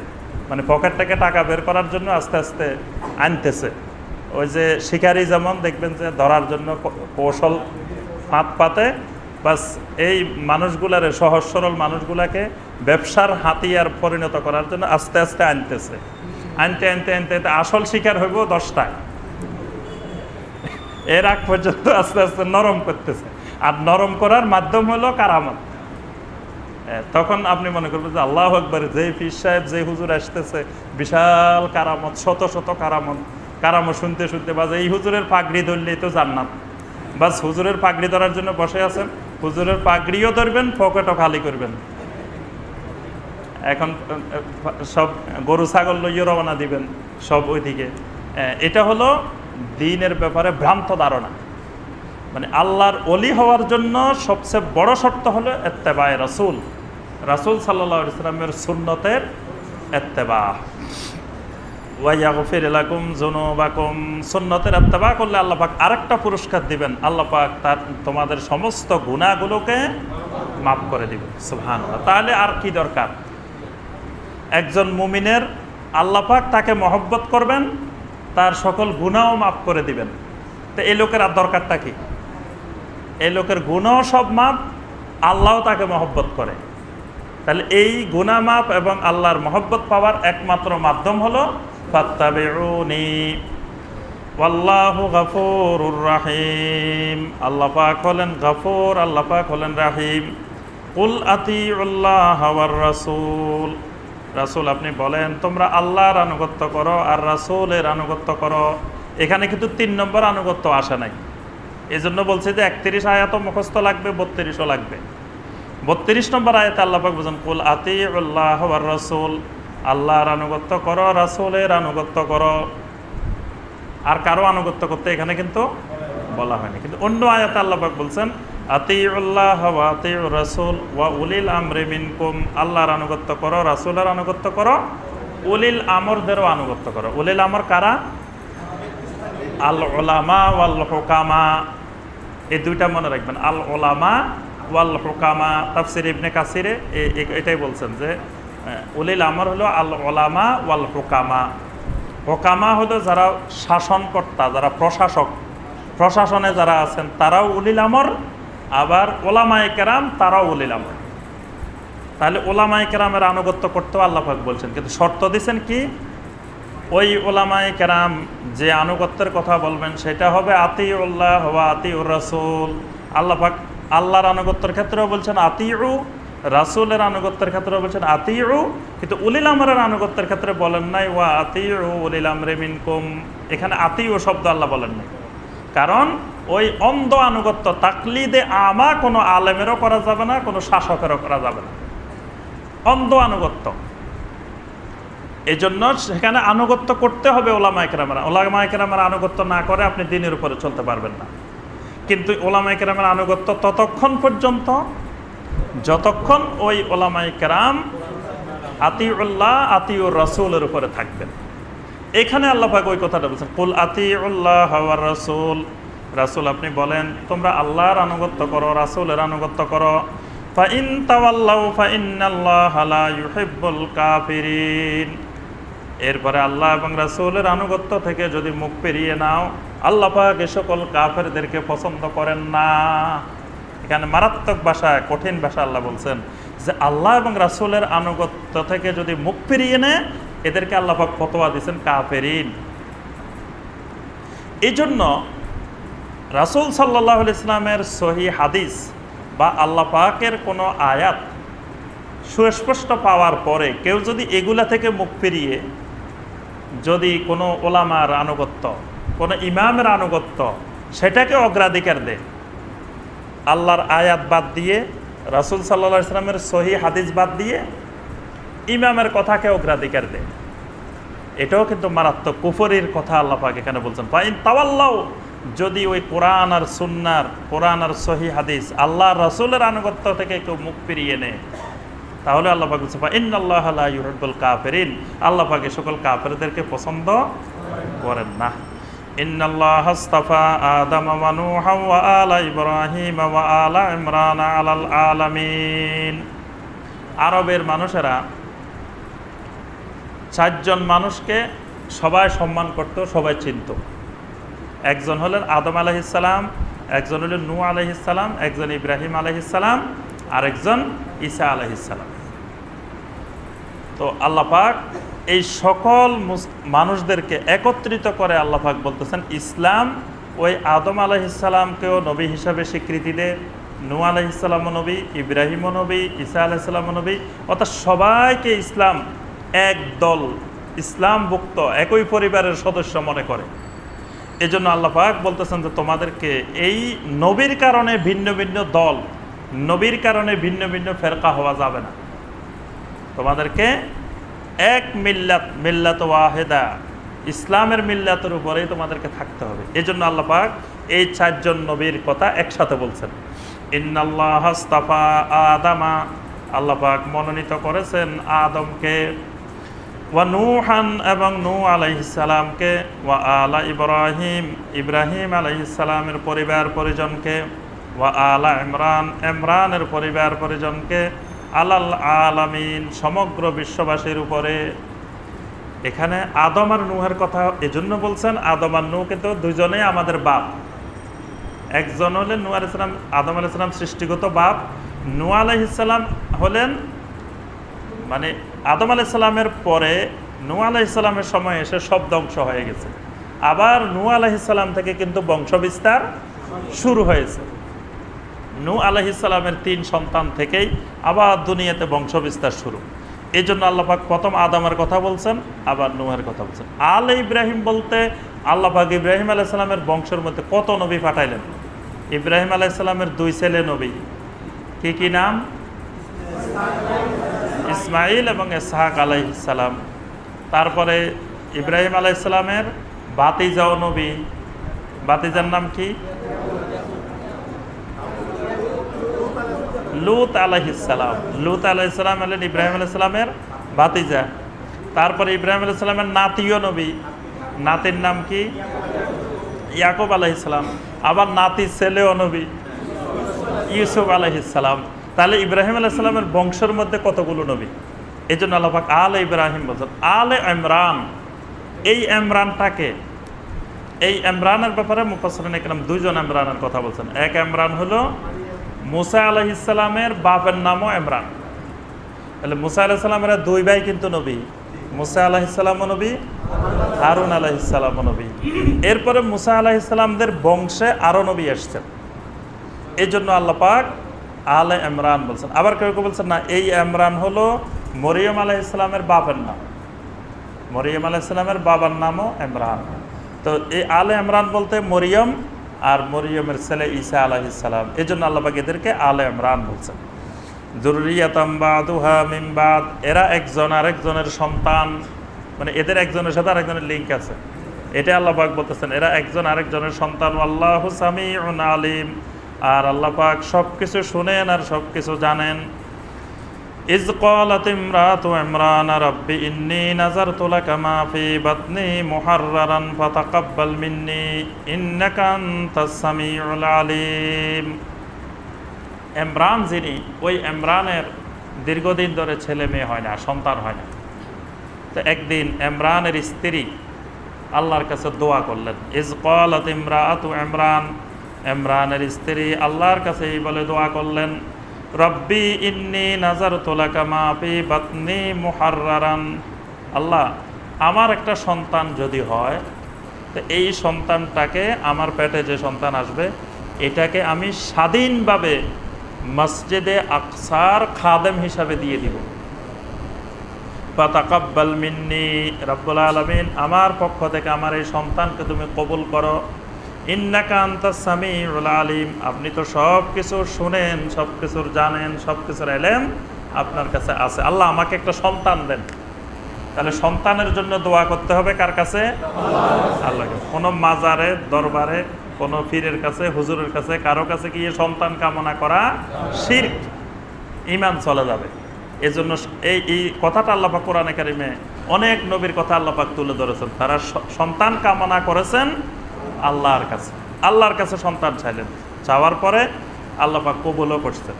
মানে পকেট থেকে টাকা বের করার জন্য আস্তে আস্তে আনতেছে। ওই যে শিকারি যেমন দেখবেন যে ধরার জন্য কৌশল ফাঁদ পাতে, বাস এই মানুষগুলারে, সহজ সরল মানুষগুলাকে ব্যবসার হাতিয়ার পরিণত করার জন্য আস্তে আস্তে আনতেছে। আনতে আনতে আনতে আসল শিকার হইব 10টায়, এর আগ পর্যন্ত আস্তে আস্তে নরম করতেছে। আর নরম করার মাধ্যম হলো কারামত। তখন আপনি মনে করবেন যে আল্লাহু আকবার, যে পীর সাহেব, যে হুজুর আসতেছে, বিশাল কারামত, শত শত কারামত শুনতে শুনতে, বাস এই হুজুরের পাগড়ি ধরলেই তো জান্নাত। বাস হুজুরের পাগড়ি ধরার জন্য বসে আছেন, হুজুরের পাগড়িও ধরবেন, পকেটও খালি করবেন। এখন সব গরু ছাগল লইয়ে রওনা দিবেন সব ওইদিকে। এটা হলো দ্বীনের ব্যাপারে ভ্রান্ত ধারণা। মানে আল্লাহর ওলি হওয়ার জন্য সবচেয়ে বড় শর্ত হলো ইত্তেবায়ে রাসূল। রাসূল সাল্লাল্লাহু আলাইহি ওয়াসাল্লামের সুন্নতের ইত্তেবা। ওয়া ইয়াগফির লাকুম যুনুবাকুম, সুন্নতের ইত্তেবা করলে আল্লাহ পাক আরেকটা পুরস্কার দিবেন, আল্লাহ পাক তার তোমাদের সমস্ত গুনাহগুলোকে মাফ করে দিবেন। সুবহানাল্লাহ। তাহলে আর কি দরকার? একজন মুমিনের আল্লাহ পাক তাকে মহব্বত করবেন, তার সকল গুনাহও মাফ করে দিবেন। তো এই লোকের আর দরকারটা কি? এই লোকের গুনাহ সব মাফ, আল্লাহও তাকে মহব্বত করে। তাহলে এই গুনাহ মাফ এবং আল্লাহর মহব্বত পাওয়ার একমাত্র মাধ্যম হলো ফাত্তাবিউনি ওয়াল্লাহু গফুরুর রহিম। আল্লাহ পাক হলেন গফুর, আল্লাহ পাক হলেন রহিম। কুল আতিউল্লাহ ওয়ার রাসূল, রাসূল আপনি বলেন তোমরা আল্লাহর আনুগত্য করো আর রাসূলের আনুগত্য করো। এখানে কিন্তু ৩ নম্বর আনুগত্য আসে নাই, এই জন্য বলছে যে ৩১ আয়াতও মুখস্থ লাগবে, ৩২ও লাগবে। ৩২ নম্বর আয়াতে আল্লাহ পাক বলেন কুল আতিউল্লাহ ওয়ার রাসূল, আল্লাহর আনুগত্য করো, রাসূলের আনুগত্য করো। আর কারো আনুগত্য করতে এখানে কিন্তু বলা হয়নি। কিন্তু অন্য আয়াতে আল্লাহ পাক বলছেন আতিউল্লাহ ওয়া আতিউর রাসূল ওয়া উলিল আমরি মিনকুম, আল্লাহর আনুগত্য করো, রাসূলের আনুগত্য করো, উলিল আমরদেরও আনুগত্য করো। উলিল আমর কারা? আল উলামা ওয়াল হুকামা, এই দুইটা মনে রাখবেন, আল উলামা ওয়াল হুকামা। তাফসীর ইবনে কাসিরে এটাই বলছেন যে উলিল আমর হলো আল উলামা ওয়াল হুকামা। হুকামা হলো যারা শাসনকর্তা, যারা প্রশাসক, প্রশাসনে যারা আছেন তারাও উলিল আমর, আবার ওলামায়ে কেরাম তারাও উলিল আমর। তাহলে ওলামায়ে কেরামের আনুগত্য করতেও আল্লাহ পাক বলছেন, কিন্তু শর্ত দিয়েছেন কি? ওই ওলামায়ে কেরাম যে আনুগত্যের কথা বলবেন সেটা হবে আতিউল্লাহ ওয়া আতিউর রাসূল। আল্লাহ পাক আল্লাহর আনুগত্যের ক্ষেত্রেও বলছেন আতিউ, রাসূলের আনুগত্যের ক্ষেত্রেও বলছেন আতিউ, কিন্তু উলিল আমরের আনুগত্যের ক্ষেত্রে বলেন নাই ওয়া আতিউ উলিল আমরি মিনকুম। এখানে আতিউ শব্দ আল্লাহ বলেন নাই, কারণ ওই অন্ধ আনুগত্য তাকলিদে আমা কোনো আলেমেরও করা যাবে না, কোনো শাসকেরও করা যাবে না, অন্ধ আনুগত্য। এই জন্য সেখানে আনুগত্য করতে হবে ওলামায়ে কেরামের। ওলামায়ে কেরামের আনুগত্য না করে আপনি দ্বীনের উপরে চলতে পারবেন না। কিন্তু ওলামায়ে কেরামের আনুগত্য ততক্ষণ পর্যন্ত যতক্ষণ ওই ওলামায়ে কেরাম আতিউল্লাহ আতিউর রাসূলের উপরে থাকবেন। এখানে আল্লাহ পাক ওই কথাটা বলছেন কুল আতিউল্লাহ ওয়ার রাসূল, রাসূল আপনি বলেন তোমরা আল্লাহর আনুগত্য করো, রাসূলের আনুগত্য করো। ফাইন তাওয়াল্লাউ ফাইন্নাল্লাহা লা ইউহিব্বুল কাফিরিন, এরপরে আল্লাহ এবং রাসূলের আনুগত্য থেকে যদি মুখ ফিরিয়ে নাও, আল্লাহ পাক এই সকল কাফেরদেরকে পছন্দ করেন না। এখানে মারাত্মক ভাষায়, কঠিন ভাষা আল্লাহ বলছেন যে আল্লাহ এবং রাসূলের আনুগত্য থেকে যদি মুখ ফিরিয়ে নেয় এদেরকে আল্লাহ পাক ফতোয়া দিয়েছেন কাফেরিন। এই জন্য রাসূল সাল্লাল্লাহু আলাইহি ওয়াসাল্লামের সহিহ হাদিস বা আল্লাহ পাকের কোনো আয়াত সুস্পষ্ট পাওয়ার পরে কেউ যদি এগুলা থেকে মুখ ফিরিয়ে যদি কোনো ওলামার আনুগত্য, কোনো ইমামের আনুগত্য সেটাকে অগ্রাধিকার দেয়, আল্লাহর আয়াত বাদ দিয়ে, রাসূল সাল্লাল্লাহু আলাইহি ওয়াসাল্লামের সহিহ হাদিস বাদ দিয়ে ইমামের কথাকে অগ্রাধিকার দেয়, এটাও কিন্তু মারাত্মক কুফরির কথা আল্লাহ পাক এখানে বলছেন। ফাইন তাওয়াল্লাউ, যদি ওই কোরআন আর সুন্নাহর, কোরআন আর সহিহ হাদিস, আল্লাহর রাসূলের আনুগত্য থেকে কেউ মুখ ফিরিয়ে নেয়, তাহলে আল্লাহ পাক বলছেন ইন্নাল্লাহা লা ইউহিব্বুল কাফিরিন, আল্লাহ পাক এই সকল কাফেরদেরকে পছন্দ করেন না। ইন্নাল্লাহা আস্তাফা আদম ওয়া নূহা ওয়া আলা ইব্রাহিম ওয়া আলা ইমরান আলাল আলামিন। আরবের মানুষেরা 4 জন মানুষকে সবাই সম্মান করত, সবাই চিনত। একজন হলেন আদম আলাইহিস সালাম, একজন হলেন নূহ আলাইহিস সালাম, একজন ইব্রাহিম আলাইহিস সালাম, আরেকজন ঈসা আলাইহিস সালাম। তো আল্লাহ পাক এই সকল মানুষদেরকে একত্রিত করে আল্লাহ পাক বলতেছেন ইসলাম ওই আদম আলাইহিস সালামকেও নবী হিসাবে স্বীকৃতি দেয়, নূহ আলাইহিস সালামও নবী, ইব্রাহিমও নবী, ঈসা আলাইহিস সালামও নবী, অর্থাৎ সবাইকে ইসলাম এক দল, ইসলামভুক্ত একই পরিবারের সদস্য মনে করে। এই জন্য আল্লাহ পাক বলতেছেন যে তোমাদেরকে এই নবীর কারণে ভিন্ন ভিন্ন দল, নবীর কারণে ভিন্ন ভিন্ন ফেরকা হওয়া যাবে না, তোমাদেরকে এক মিল্লাত, মিল্লাত ওয়াহিদা, ইসলামের মিল্লাতের উপরেই তোমাদেরকে থাকতে হবে। এই জন্য আল্লাহ পাক এই 4 জন নবীর কথা একসাথে বলছেন। ইন্নাল্লাহা আস্তাফা আদামা আল্লাহ পাক মনোনীত করেছেন আদমকে, ওয়া নূহান এবং নূহ আলাইহিস সালামকে, ওয়া আলা ইব্রাহিম ইব্রাহিম আলাইহিস সালামের পরিবার পরিজনকে, ওয়া আলা ইমরান ইমরানের পরিবার পরিজনকে, আলাল আলামিন সমগ্র বিশ্ববাসীর উপরে। এখানে আদম আর নূহের কথা এজন্য বলছেন, আদম আর নূহ কিন্তু দুজনেই আমাদের বাপ। একজন হলেন নূহ আলাইহিস সালাম, আদম আলাইহিস সালাম সৃষ্টিগত বাপ। নূহ আলাইহিস সালাম হলেন মানে আদম আলাইহিস সালামের পরে নূহ আলাইহিস সালামের সময় এসে সব ধ্বংস হয়ে গেছে। আবার নূহ আলাইহিস সালাম থেকে কিন্তু বংশবিস্তার শুরু হয়েছে। নূহ আলাইহিস সালামের 3 সন্তান থেকেই আবার দুনিয়াতে বংশবিস্তার শুরু। এই জন্য আল্লাহ পাক প্রথম আদমের কথা বলছেন, আবার নূহের কথা বলছেন। আলে ইব্রাহিম বলতে আল্লাহ পাক ইব্রাহিম আলাইহিস সালামের বংশের মধ্যে কত নবী পাঠাইলেন। ইব্রাহিম আলাইহিস সালামের 2 ছেলে নবী, কি নাম? ইসমাইল এবং ইসহাক আলাইহিস সালাম। তারপরে ইব্রাহিম আলাইহিস সালামের ভাতিজাও নবী, ভাতিজার নাম কি? লূত আলাইহিস সালাম। লূত আলাইহিস সালাম হলেন ইব্রাহিম আলাইহিস সালামের ভাতিজা। তারপরে ইব্রাহিম আলাইহিস সালামের নাতিও নবী, নাতির নাম কি? ইয়াকুব আলাইহিস সালাম। আবার নাতির ছেলেও নবী, ইউসুফ আলাইহিস সালাম। তাহলে ইব্রাহিম আলাইহিস সালামের বংশের মধ্যে কতগুলো নবী। এই জন্য আল্লাহ পাক আলে ইব্রাহিম বলছেন। আলে ইমরান, এই ইমরানটাকে, এই ইমরানের ব্যাপারে মুফাসসিরিন ইকরাম 2 জন ইমরানের কথা বলছেন। এক ইমরান হলো মুসা আলাইহিস সালামের বাপের নামও ইমরান। তাহলে মুসা আলাইহিস সালামের 2 ভাই কিন্তু নবী, মুসা আলাইহিস সালামও নবী, হারুন আলাইহিস সালামও নবী। এরপরে মুসা আলাইহিস সালামদের বংশে আরো নবী আসছেন। এই জন্য আল্লাহ পাক আলে ইমরান বলছেন। আবার কেউ কেউ বলছেন না, এই ইমরান হলো মরিয়ম আলাইহিস সালামের বাপের নাম, মরিয়ম আলাইহিস সালামের বাবার নামও ইমরান। তো এই আলে ইমরান বলতে মরিয়ম আর মরিয়মের ছেলে ঈসা আলাইহিস সালাম। এই জন্য আল্লাহ পাক এদেরকে আলে ইমরান বলছেন। যুররিয়াতাম বাদুহা মিন বাদ, এরা একজন আরেকজনের সন্তান, মানে এদের একজনের সাথে আরেকজনের লিঙ্ক আছে। এটা আল্লাহ পাক বলতেছেন এরা একজন আরেকজনের সন্তান। আল্লাহু সামিউন আলিম, আর আল্লাহ পাক সবকিছু শুনেন আর সবকিছু জানেন। ইজ ক্বালাত ইমরাতু ইমরান রাব্বি ইন্নী নাযারতু লাকা মা ফি বাতনি মুহাররারান ফাতাকাব্বাল মিন্নী ইন্নাকা আনতাস সামিউল আলিম। ইমরান যিনি, ওই ইমরানের দীর্ঘদিন ধরে ছেলে মেয়ে হয় না, সন্তান হয় না। তো একদিন ইমরানের স্ত্রী আল্লাহর কাছে দোয়া করলেন। ইজ ক্বালাত ইমরাতু ইমরান, ইমরানের স্ত্রী আল্লাহর কাছে এই বলে দোয়া করলেন, রব্বি ইন্নী নাযারতু লাকা মা ফি বাতনি মুহাররারান, আল্লাহ আমার একটা সন্তান যদি হয়, তো এই সন্তানটাকে, আমার পেটে যে সন্তান আসবে, এটাকে আমি স্বাধীনভাবে মসজিদে আকসার খাদেম হিসাবে দিয়ে দিব। ফাতাকাব্বাল মিন্নি, রব্বুল আলামিন আমার পক্ষ থেকে আমার এই সন্তানকে তুমি কবুল করো। ইন্নাকা আনতাস সামিউল আলিম, আপনি তো সব কিছু শুনেন, সব কিছুর জানেন, সব কিছুর ইলম আপনার কাছে আছে। আল্লাহ আমাকে একটা সন্তান দেন। তাহলে সন্তানের জন্য দোয়া করতে হবে কার কাছে? আল্লাহকে। কোনো মাজারে, দরবারে, কোনো পীরের কাছে, হুজুরের কাছে, কারো কাছে গিয়ে সন্তান কামনা করা শিরক, ঈমান চলে যাবে। এজন্য এই কথাটা আল্লাহ পাক কোরআনে কারিমে অনেক নবীর কথা আল্লাহ পাক তুলে ধরেছেন। তারা সন্তান কামনা করেছেন আল্লাহর কাছে, আল্লাহর কাছে সন্তান চাইলেন, চাওয়ার পরে আল্লাহ পাক কবুলও করছেন।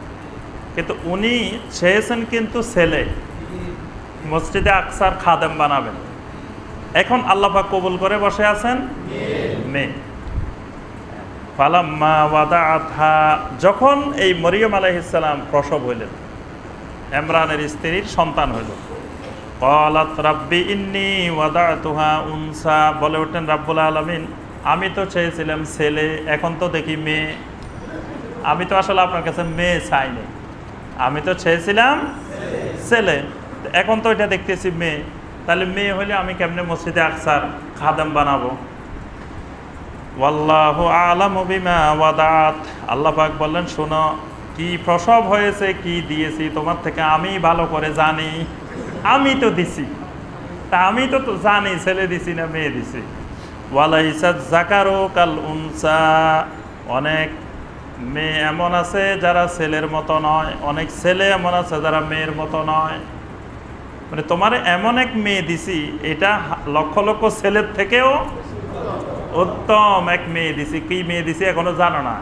কিন্তু উনি চেয়েছেন কিন্তু ছেলে, মসজিদে আকসার খাদেম বানাবেন। এখন আল্লাহ পাক কবুল করে বসে আছেন মেয়ে। ফালাম্মা ওয়াদাআতহা, যখন এই মরিয়ম আলাইহিস সালাম প্রসব হইলেন, ইমরানের স্ত্রীর সন্তান হইল, ক্বালাত রাব্বি ইন্নী ওয়াদাতুহা উনসা, বলে ওঠেন রাব্বুল আলামিন আমি তো চেয়েছিলাম ছেলে, এখন তো দেখি মেয়ে। আমি তো আসলে আপনার কাছে মেয়ে চাইনি, আমি তো চেয়েছিলাম ছেলে, এখন তো এটা দেখতেছি মেয়ে। তাহলে মেয়ে হলে আমি কেমনে মসজিদে আকসার খাদেম বানাবো? ওয়াল্লাহু আ'লামু বিমা ওয়াদাত, আল্লাহ পাক বললেন শোনো, কি প্রসব হয়েছে, কি দিয়েছি তোমার থেকে আমি ভালো করে জানি, আমি তো দিছি, তা আমি তো জানি ছেলে দিছি না মেয়ে দিছি। ওয়ালাইসাত যাকারু কাল উনসা, অনেক মেয়ে এমন আছে যারা ছেলের মতো নয়, অনেক ছেলে এমন আছে যারা মেয়ের মতো নয়। মানে তোমার এমন এক মেয়ে দিছি, এটা লক্ষ লক্ষ ছেলের থেকেও উত্তম এক মেয়ে দিছি। কি মেয়ে দিছি এখনো জানো না,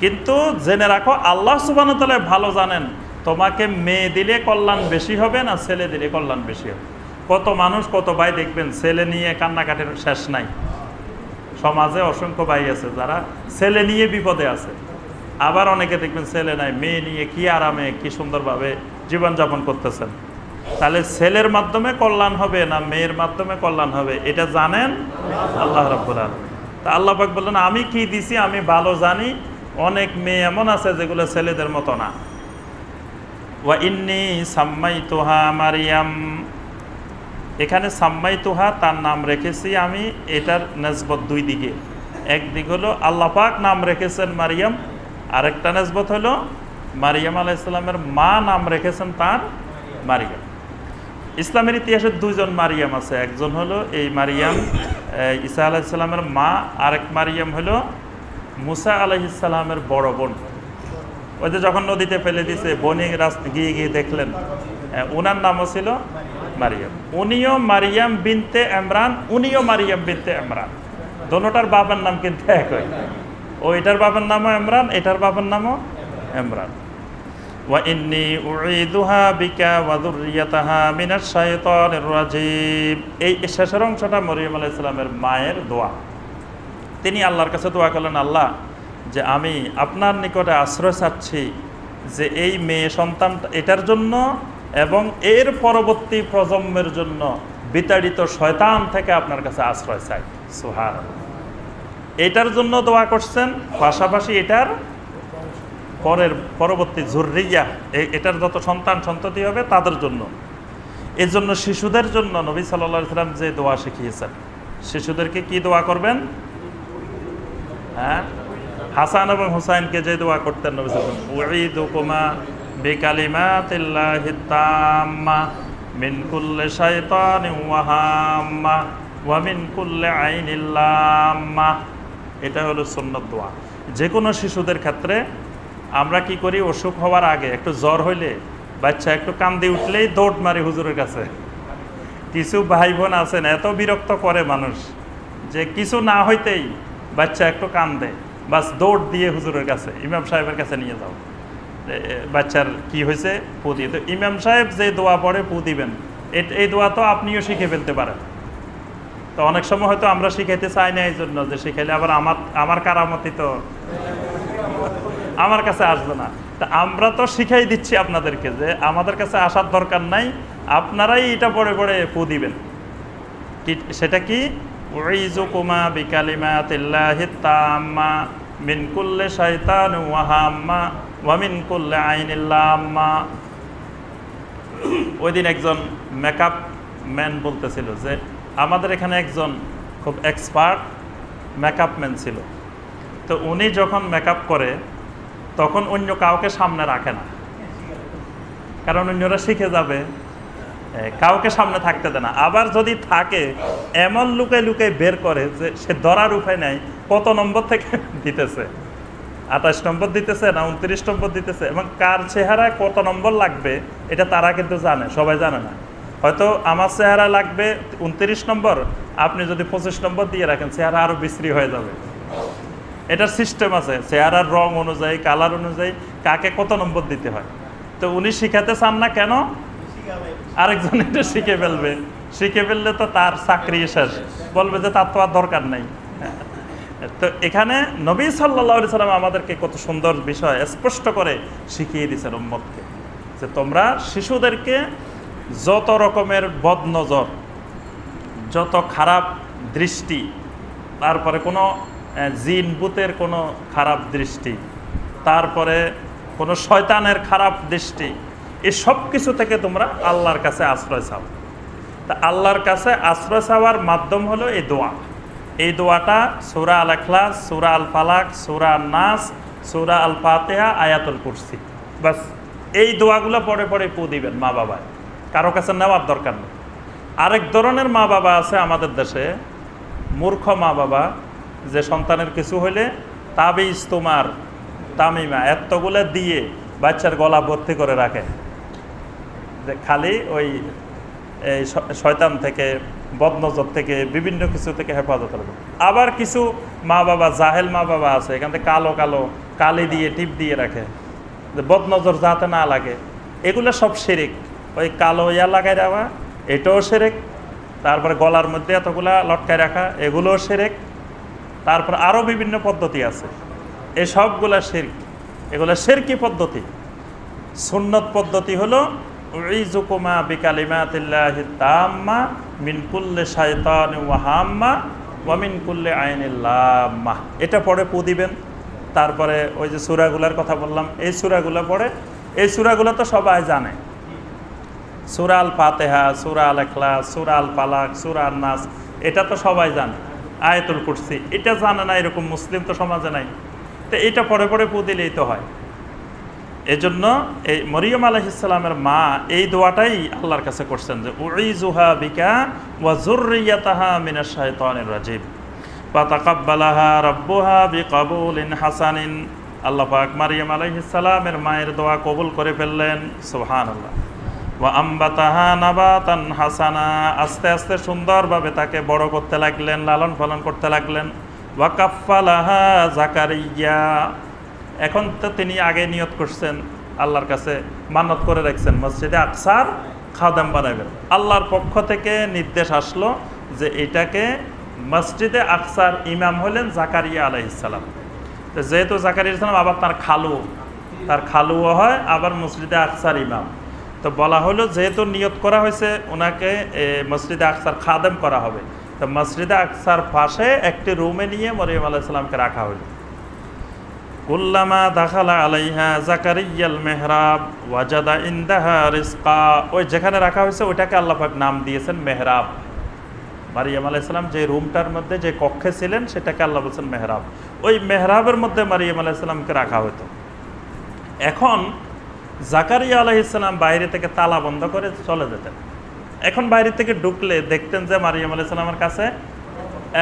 কিন্তু জেনে রাখো আল্লাহ সুবহানাহু ওয়া তাআলা ভালো জানেন তোমাকে মেয়ে দিলে কল্যাণ বেশি হবে না ছেলে দিলে কল্যাণ বেশি হবে। কত মানুষ, কত ভাই দেখবেন ছেলে নিয়ে কান্নাকাটির শেষ নাই। সমাজে অসংখ্য ভাই আছে যারা ছেলে নিয়ে বিপদে আছে, আবার অনেকে দেখবেন ছেলে নাই, মেয়ে নিয়ে কি আরামে কি সুন্দরভাবে জীবনযাপন করতেছেন। তাহলে ছেলের মাধ্যমে কল্যাণ হবে না মেয়ের মাধ্যমে কল্যাণ হবে, এটা জানেন আল্লাহ রাব্বুল আলামিন। তা আল্লাহ পাক বললেন আমি কি দিছি আমি ভালো জানি। অনেক মেয়ে এমন আছে যেগুলো ছেলেদের মতো না। ওয়া ইন্নী সাম্মাইতুহা মারিয়াম, এখানে সাম্মাইতুহা তার নাম রেখেছি আমি। এটার নিসবত দুই দিকে, একদিক হলো আল্লাহ পাক নাম রেখেছেন মারিয়াম, আরেকটা নিসবত হলো মারিয়াম আলাইহিস সালামের মা নাম রেখেছেন তার মারিয়াম। ইসলামের ইতিহাসে দুইজন মারিয়াম আছে, একজন হলো এই মারিয়াম ঈসা আলাইহিস সালামের মা, আরেক মারিয়াম হলো মুসা আলাইহিস সালামের বড় বোন। ওই যে যখন নদীতে ফেলে দিয়েছে বনি রাস্তা গিয়ে গিয়ে দেখলেন, ওনার নামও ছিল মারিয়াম। উনিও মারিয়াম বিনতে ইমরান, উনিও মারিয়াম বিনতে ইমরান, দোনোটার বাবার নাম কিন্তু একই। ওইটার বাবার নামও ইমরান, এটার বাবার নামও ইমরান। ওয়া ইন্নী উঈদুহা বিকা ওয়া যুররিয়াতাহা মিনাশ শাইতানির রাজীম। এই শেষের অংশটা মরিয়ম আলাইহিস সালামের মায়ের দোয়া। তিনি আল্লাহর কাছে দোয়া করলেন, আল্লাহ যে আমি আপনার নিকটে আশ্রয় চাচ্ছি যে এই মেয়ে সন্তান এটার জন্য এবং এর পরবর্তী প্রজন্মের জন্য বিতাড়িত শয়তান থেকে আপনার কাছে আশ্রয় চাই। সুবহানাল্লাহ। এটার জন্য দোয়া করছেন, পাশাপাশি এটার পরবর্তী যুররিয়া, এটার যত সন্তান সন্ততি হবে তাদের জন্য। এর জন্য শিশুদের জন্য নবী সাল্লাল্লাহু আলাইহি ওয়াসাল্লাম যে দোয়া শিখিয়েছেন, শিশুদেরকে কি দোয়া করবেন? হ্যাঁ, হাসান এবং হুসাইনকে যে দোয়া করতেন নবী সাল্লাল্লাহু আলাইহি ওয়াসাল্লাম, উঈদুকুমা বিকালিমাতিল্লাহি তাম্মা মিন কুল্লি শাইতানিন ওয়া হাম্মা ওয়া মিন কুল্লি আইনিল লাম্মা। এটা হলো সুন্নাত দোয়া। যে কোনো শিশুদের ক্ষেত্রে আমরা কি করি, অসুখ হওয়ার আগে একটু জ্বর হইলে বাচ্চা একটু কান্দি উঠলেই দৌড় মারি হুজুরের কাছে। কিছু ভাই বোন আছেন এত বিরক্ত করে মানুষ যে কিছু না হইতেই বাচ্চা একটু কান্দে, বাস দৌড় দিয়ে হুজুরের কাছে, ইমাম সাহেবের কাছে নিয়ে যাও, বাচ্চার কি হয়েছে পু দিয়ে। তো ইমাম সাহেব যে দোয়া পড়ে পু দিবেন, এই দোয়া তো আপনিও শিখে ফেলতে পারেন। তো অনেক সময় হয়তো আমরা শিখাইতে চাই না, এই জন্য যে শিখাইলে আবার আমার কারামতি তো আমার কাছে আসবে না। তা আমরা তো শিখাই দিচ্ছি আপনাদেরকে যে আমাদের কাছে আসার দরকার নাই, আপনারাই এটা পড়ে পড়ে ফু দিবেন। সেটা কি? উঈযুকুমা বিকালিমাতিল্লাহিত তাম্মা মিন কুল্লি শাইতানিন ওয়া হাম্মা ওয়া মিন কুল্লি আইনিল লাম্মা। ওই দিন একজন মেকআপ ম্যান বলতেছিল যে আমাদের এখানে একজন খুব এক্সপার্ট মেকআপ ম্যান ছিল। তো উনি যখন মেকআপ করে তখন অন্য কাউকে সামনে রাখে না, কারণ অন্যরা শিখে যাবে, কাউকে সামনে থাকতে দেয় না। আবার যদি থাকে এমন লুকাই লুকাই বের করে যে সে ধরার উপায় নাই কত নম্বর থেকে দিতেছে, 28 নম্বর দিতেছে না 29 নম্বর দিতেছে, এবং কার চেহারায় কত নম্বর লাগবে এটা তারা কিন্তু জানে, সবাই জানে না। হয়তো আমার চেহারা লাগবে 29 নম্বর, আপনি যদি 25 নম্বর দিয়ে রাখেন চেহারা আরও বিশ্রী হয়ে যাবে। এটার সিস্টেম আছে, চেহারার রং অনুযায়ী কালার অনুযায়ী কাকে কত নম্বর দিতে হয়। তো উনি শিখাতে চান না কেন? আরেকজন এটা শিখে ফেলবে, শিখে ফেললে তো তার চাকরি শেষ, বলবে যে তার তো আর দরকার নেই। তো এখানে নবী সাল্লাল্লাহু আলাইহি সাল্লাম আমাদেরকে কত সুন্দর বিষয় স্পষ্ট করে শিখিয়ে দিয়েছেন উম্মতকে, যে তোমরা শিশুদেরকে যত রকমের বদনজর, যত খারাপ দৃষ্টি, তারপরে কোনো জিন ভূতের কোনো খারাপ দৃষ্টি, তারপরে কোনো শয়তানের খারাপ দৃষ্টি, এই সব কিছু থেকে তোমরা আল্লাহর কাছে আশ্রয় চাও। তা আল্লাহর কাছে আশ্রয় চাওয়ার মাধ্যম হলো এই দোয়া। এই দোয়াটা সূরা আল ইখলাস, সূরা আল ফালাক, সূরা আন নাস, সূরা আল ফাতিহা, আয়াতুল কুরসি, বাস এই দোয়াগুলো পড়ে পড়ে পু দিবেন মা বাবা, কারো কাছে নেওয়ার দরকার নেই। আরেক ধরনের মা বাবা আছে আমাদের দেশে, মূর্খ মা বাবা, যে সন্তানের কিছু হইলে তাবিজ তোমার তামিমা এতগুলো দিয়ে বাচ্চার গলা ভর্তি করে রাখে, যে খালি ওই এই শয়তান থেকে, বদনজর থেকে, বিভিন্ন কিছু থেকে হেফাজত করবে। আবার কিছু মা বাবা, জাহেল মা বাবা আছে, এখান থেকে কালো কালো কালি দিয়ে টিপ দিয়ে রাখে, যে বদনজর যাতে না লাগে। এগুলো সব শিরিক। ওই কালো ইয়া লাগাই দেওয়া, এটাও শিরিক। তারপরে গলার মধ্যে এতগুলা লটকায় রাখা, এগুলোও শিরিক। তারপর আরও বিভিন্ন পদ্ধতি আছে, এই সবগুলা শিরক। এগুলো শিরকি পদ্ধতি। সুন্নত পদ্ধতি হলো উইজুকুমা বিকালিমাতিল্লাহি তাম্মা মিন কুল্লি শাইতানিন ওয়া হাম্মা ওয়া মিন কুল্লি আইনিল লাম্মা। এটা পড়ে পু দিবেন। তারপরে ওই যে সূরাগুলোর কথা বললাম, এই সূরাগুলো পড়ে। এই সূরাগুলো তো সবাই জানে, সূরা আল ফাতিহা, সূরা আল ইখলাস, সূরা আল ফালাক, সূরা আন নাস, এটা তো সবাই জানে। আয়াতুল কুরসি, এটা জানে না এরকম মুসলিম তো সমাজে নাই। তো এটা পড়ে পড়ে পু দিলেই তো হয়। এজন্য এই মরিয়ম আলাইহিস সালামের মা এই দোয়াটাই আল্লাহর কাছে করছেন, যে উইজুহা বিকা ওয়া যুররিয়াতাহা মিনাশ শাইতানির রাজিম ফাতাকাব্বালাহা রাব্বুহা বিকাবুলিন হাসানিন। আল্লাহ পাক মারিয়াম আলাইহিস সালামের মায়ের দোয়া কবুল করে ফেললেন। সুবহানাল্লাহ। ওয়া আম্বাতাহা নাবাতান হাসানা, আস্তে আস্তে সুন্দরভাবে তাকে বড় করতে লাগলেন, লালন পালন করতে লাগলেন। ওয়া কাফফালাহা জাকারিয়া, এখন তো তিনি আগে নিয়ত করছেন, আল্লাহর কাছে মান্নত করে রাখছেন মসজিদে আকসার খাদেম বানাবেন। আল্লাহর পক্ষ থেকে নির্দেশ আসলো যে এটাকে মসজিদে আকসার ইমাম হলেন জাকারিয়া আলাইহিস সালাম। তো যেহেতু জাকারিয়া আলাইহিস সালাম আবার তার খালুও হয়, আবার মসজিদে আকসার ইমাম। তো বলা হলো যেহেতু নিয়ত করা হয়েছে ওনাকে মসজিদে আকসার খাদেম করা হবে, তো মসজিদে আকসার পাশে একটি রুমে নিয়ে মরিয়ম আলাইহিস সালামকে রাখা হলো। কুল্লামা দাখালা আলাইহা জাকারিয়াল মেহরাব ওয়াজাদা ইনদাহা রিজকা, ওই যেখানে রাখা হয়েছে ওইটাকে আল্লাহ পাক নাম দিয়েছেন মেহরাব। মারিয়াম আলাইহিস সালাম যে রুমটার মধ্যে, যে কক্ষে ছিলেন, সেটাকে আল্লাহ বলছেন মেহরাব। ওই মেহরাবের মধ্যে মারিয়াম আলাইহিস সালামকে রাখা হতো। এখন জাকারিয়া আলাইহিস সালাম বাইরে থেকে তালা বন্ধ করে চলে যেতেন। এখন বাইরে থেকে ঢুকলে দেখতেন যে মারিয়াম আলাইহিস সালামের কাছে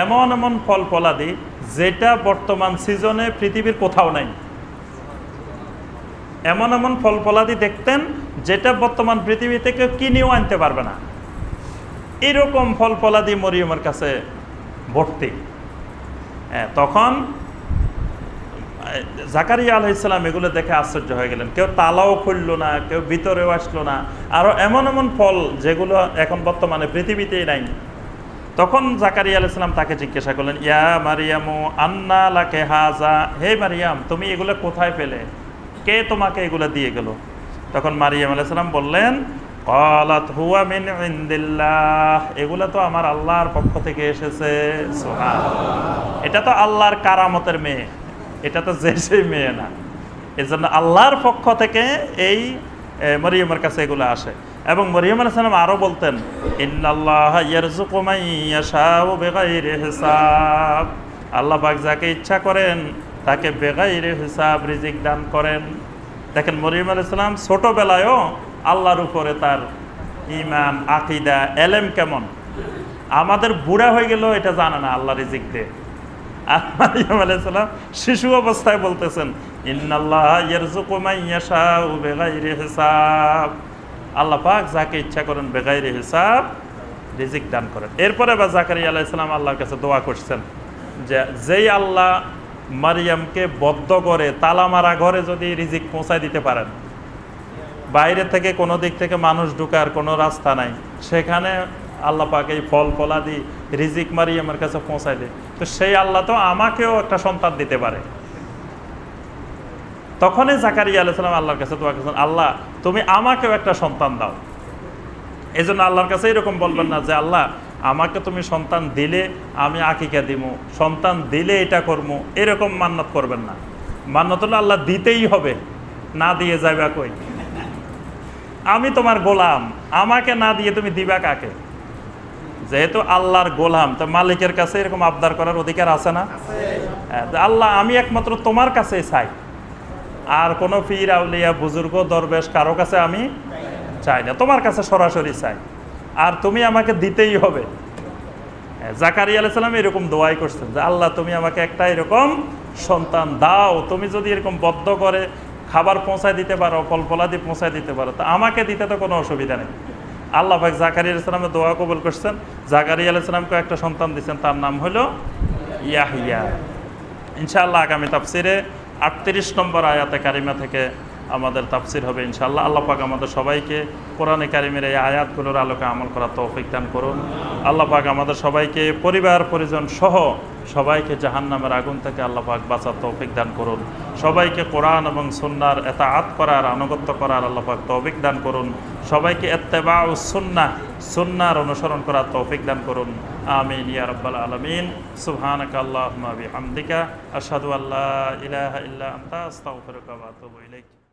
এমন এমন ফল ফলাদি যেটা বর্তমান সিজনে পৃথিবীর কোথাও নাই। এমন এমন ফল ফলাদি দেখতেন যেটা বর্তমান পৃথিবী থেকে কিনেও আনতে পারবে না, এরকম ফল ফলাদি মরিয়মের কাছে ভর্তি। তখন জাকারিয়া আলাইহিস সালাম এগুলো দেখে আশ্চর্য হয়ে গেলেন। কেউ তালাও খুললো না, কেউ ভিতরেও আসলো না, আরো এমন এমন ফল যেগুলো এখন বর্তমানে পৃথিবীতেই নাই। তখন জাকারিয়া আলাইহিস সালাম তাকে জিজ্ঞাসা করলেন, ইয়া মারিয়ামু আন্না লাকে হাজা, হে মারিয়াম তুমি এগুলো কোথায় পেলে, কে তোমাকে এগুলো দিয়ে গেল? তখন মারিয়াম আলাইহিস সালাম বললেন, ক্বালাত হুয়া মিন ইনদিল্লাহ, এগুলো তো আমার আল্লাহর পক্ষ থেকে এসেছে। সুবহানাল্লাহ। এটা তো আল্লাহর কারামতের মেয়ে, এটা তো যে সেই মেয়ে না। এজন্য আল্লাহর পক্ষ থেকে এই মরিয়মের কাছে এগুলো আসে। এবং মরিয়ম আলাইহিস সালাম আরো বলতেন, ইন্নাল্লাহা ইয়ারযুকু মান ইয়াশাউ বিগাইরি হিসাব, আল্লাহ পাক যাকে ইচ্ছা করেন তাকে বেগাইরি হিসাব রিজিক দান করেন। দেখেন মরিয়ম আলাইহিস সালাম ছোটবেলায়ও আল্লাহর উপরে তার ঈমান, আকীদা, ইলম কেমন। আমাদের বুড়া হয়ে গেল এটা জানে না আল্লাহ রিজিক দেয়। আর মারিয়াম আলাইহিস সালাম শিশু অবস্থায় বলতেছেন, ইন্নাল্লাহা ইয়ারযুকু মান ইয়াশাউ বিগাইরি হিসাব, আল্লাহ পাক যাকে ইচ্ছা করেন বেগাইরে হিসাব রিজিক দান করেন। এরপরে বা জাকারিয়া আলাইহিস সালাম আল্লাহর কাছে দোয়া করছেন যে যেই আল্লাহ মারিয়ামকে বদ্ধ করে তালা মারা ঘরে যদি রিজিক পৌঁছায় দিতে পারেন, বাইরে থেকে কোনো দিক থেকে মানুষ ঢুকার কোনো রাস্তা নাই, সেখানে আল্লাহ পাক এই ফল ফলাদি রিজিক মারিয়ামের কাছে পৌঁছায় দেয়, তো সেই আল্লাহ তো আমাকেও একটা সন্তান দিতে পারে। তখনই জাকারিয়া আলাইহিস সালাম আল্লাহর কাছে দোয়া করেছেন, আল্লাহ তুমি আমাকেও একটা সন্তান দাও। এই জন্য আল্লাহর কাছে এরকম বলবেন না যে আল্লাহ আমাকে তুমি সন্তান দিলে আমি আকিকা দিব, সন্তান দিলে এটা করবো, এরকম মান্নত করবেন না। মান্নত হলো আল্লাহ দিতেই হবে, না দিয়ে যাইবা কই, আমি তোমার গোলাম, আমাকে না দিয়ে তুমি দিবা কাকে? যেহেতু আল্লাহর গোলাম, তো মালিকের কাছে এরকম আবদার করার অধিকার আছে না? আল্লাহ আমি একমাত্র তোমার কাছে চাই, আর কোনো পীর আউলিয়া বুজুর্গ দরবেশ কারো কাছে আমি চাই না, তোমার কাছে সরাসরি চাই, আর তুমি আমাকে দিতেই হবে। জাকারিয়া আলাইহিস সালাম এরকম দোয়াই করছেন যে আল্লাহ তুমি আমাকে একটা এরকম সন্তান দাও, তুমি যদি এরকম বদ্ধ করে খাবার পৌঁছায় দিতে পারো, ফল ফলাদি পৌঁছায় দিতে পারো, তা আমাকে দিতে তো কোনো অসুবিধা নেই। আল্লাহ পাক জাকারিয়া আলাইহিস সালামের দোয়া কবুল করছেন। জাকারিয়া আলাইহিস সালামকে একটা সন্তান দিয়েছেন, তার নাম হলো ইয়াহইয়া। ইনশাআল্লাহ আগামী তাফসিরে 38 নম্বর আয়াতে কারিমা থেকে আমাদের তাফসির হবে ইনশাআল্লাহ। আল্লাহ পাক আমাদের সবাইকে কোরআনে কারিমের এই আয়াতগুলোর আলোকে আমল করার তৌফিক দান করুন। আল্লাহ পাক আমাদের সবাইকে পরিবার পরিজন সহ সবাইকে জাহান্নামের আগুন থেকে আল্লাহ পাক বাঁচার তৌফিক দান করুন। সবাইকে কোরআন এবং সুন্নাহর ইতাআত করার, আনুগত্য করার আল্লাহ পাক তৌফিক দান করুন। সবাইকে ইত্তেবাউস সুন্নাহ, সুন্নাহর অনুসরণ করার তৌফিক দান করুন। আমিন ইয়া রাব্বাল আলামিন। সুবহানাকা আল্লাহুম্মা বিহামদিকা আশহাদু আল্লা ইলাহা ইল্লা আনতা আস্তাগফিরুকা ওয়া আতুবু ইলাইক।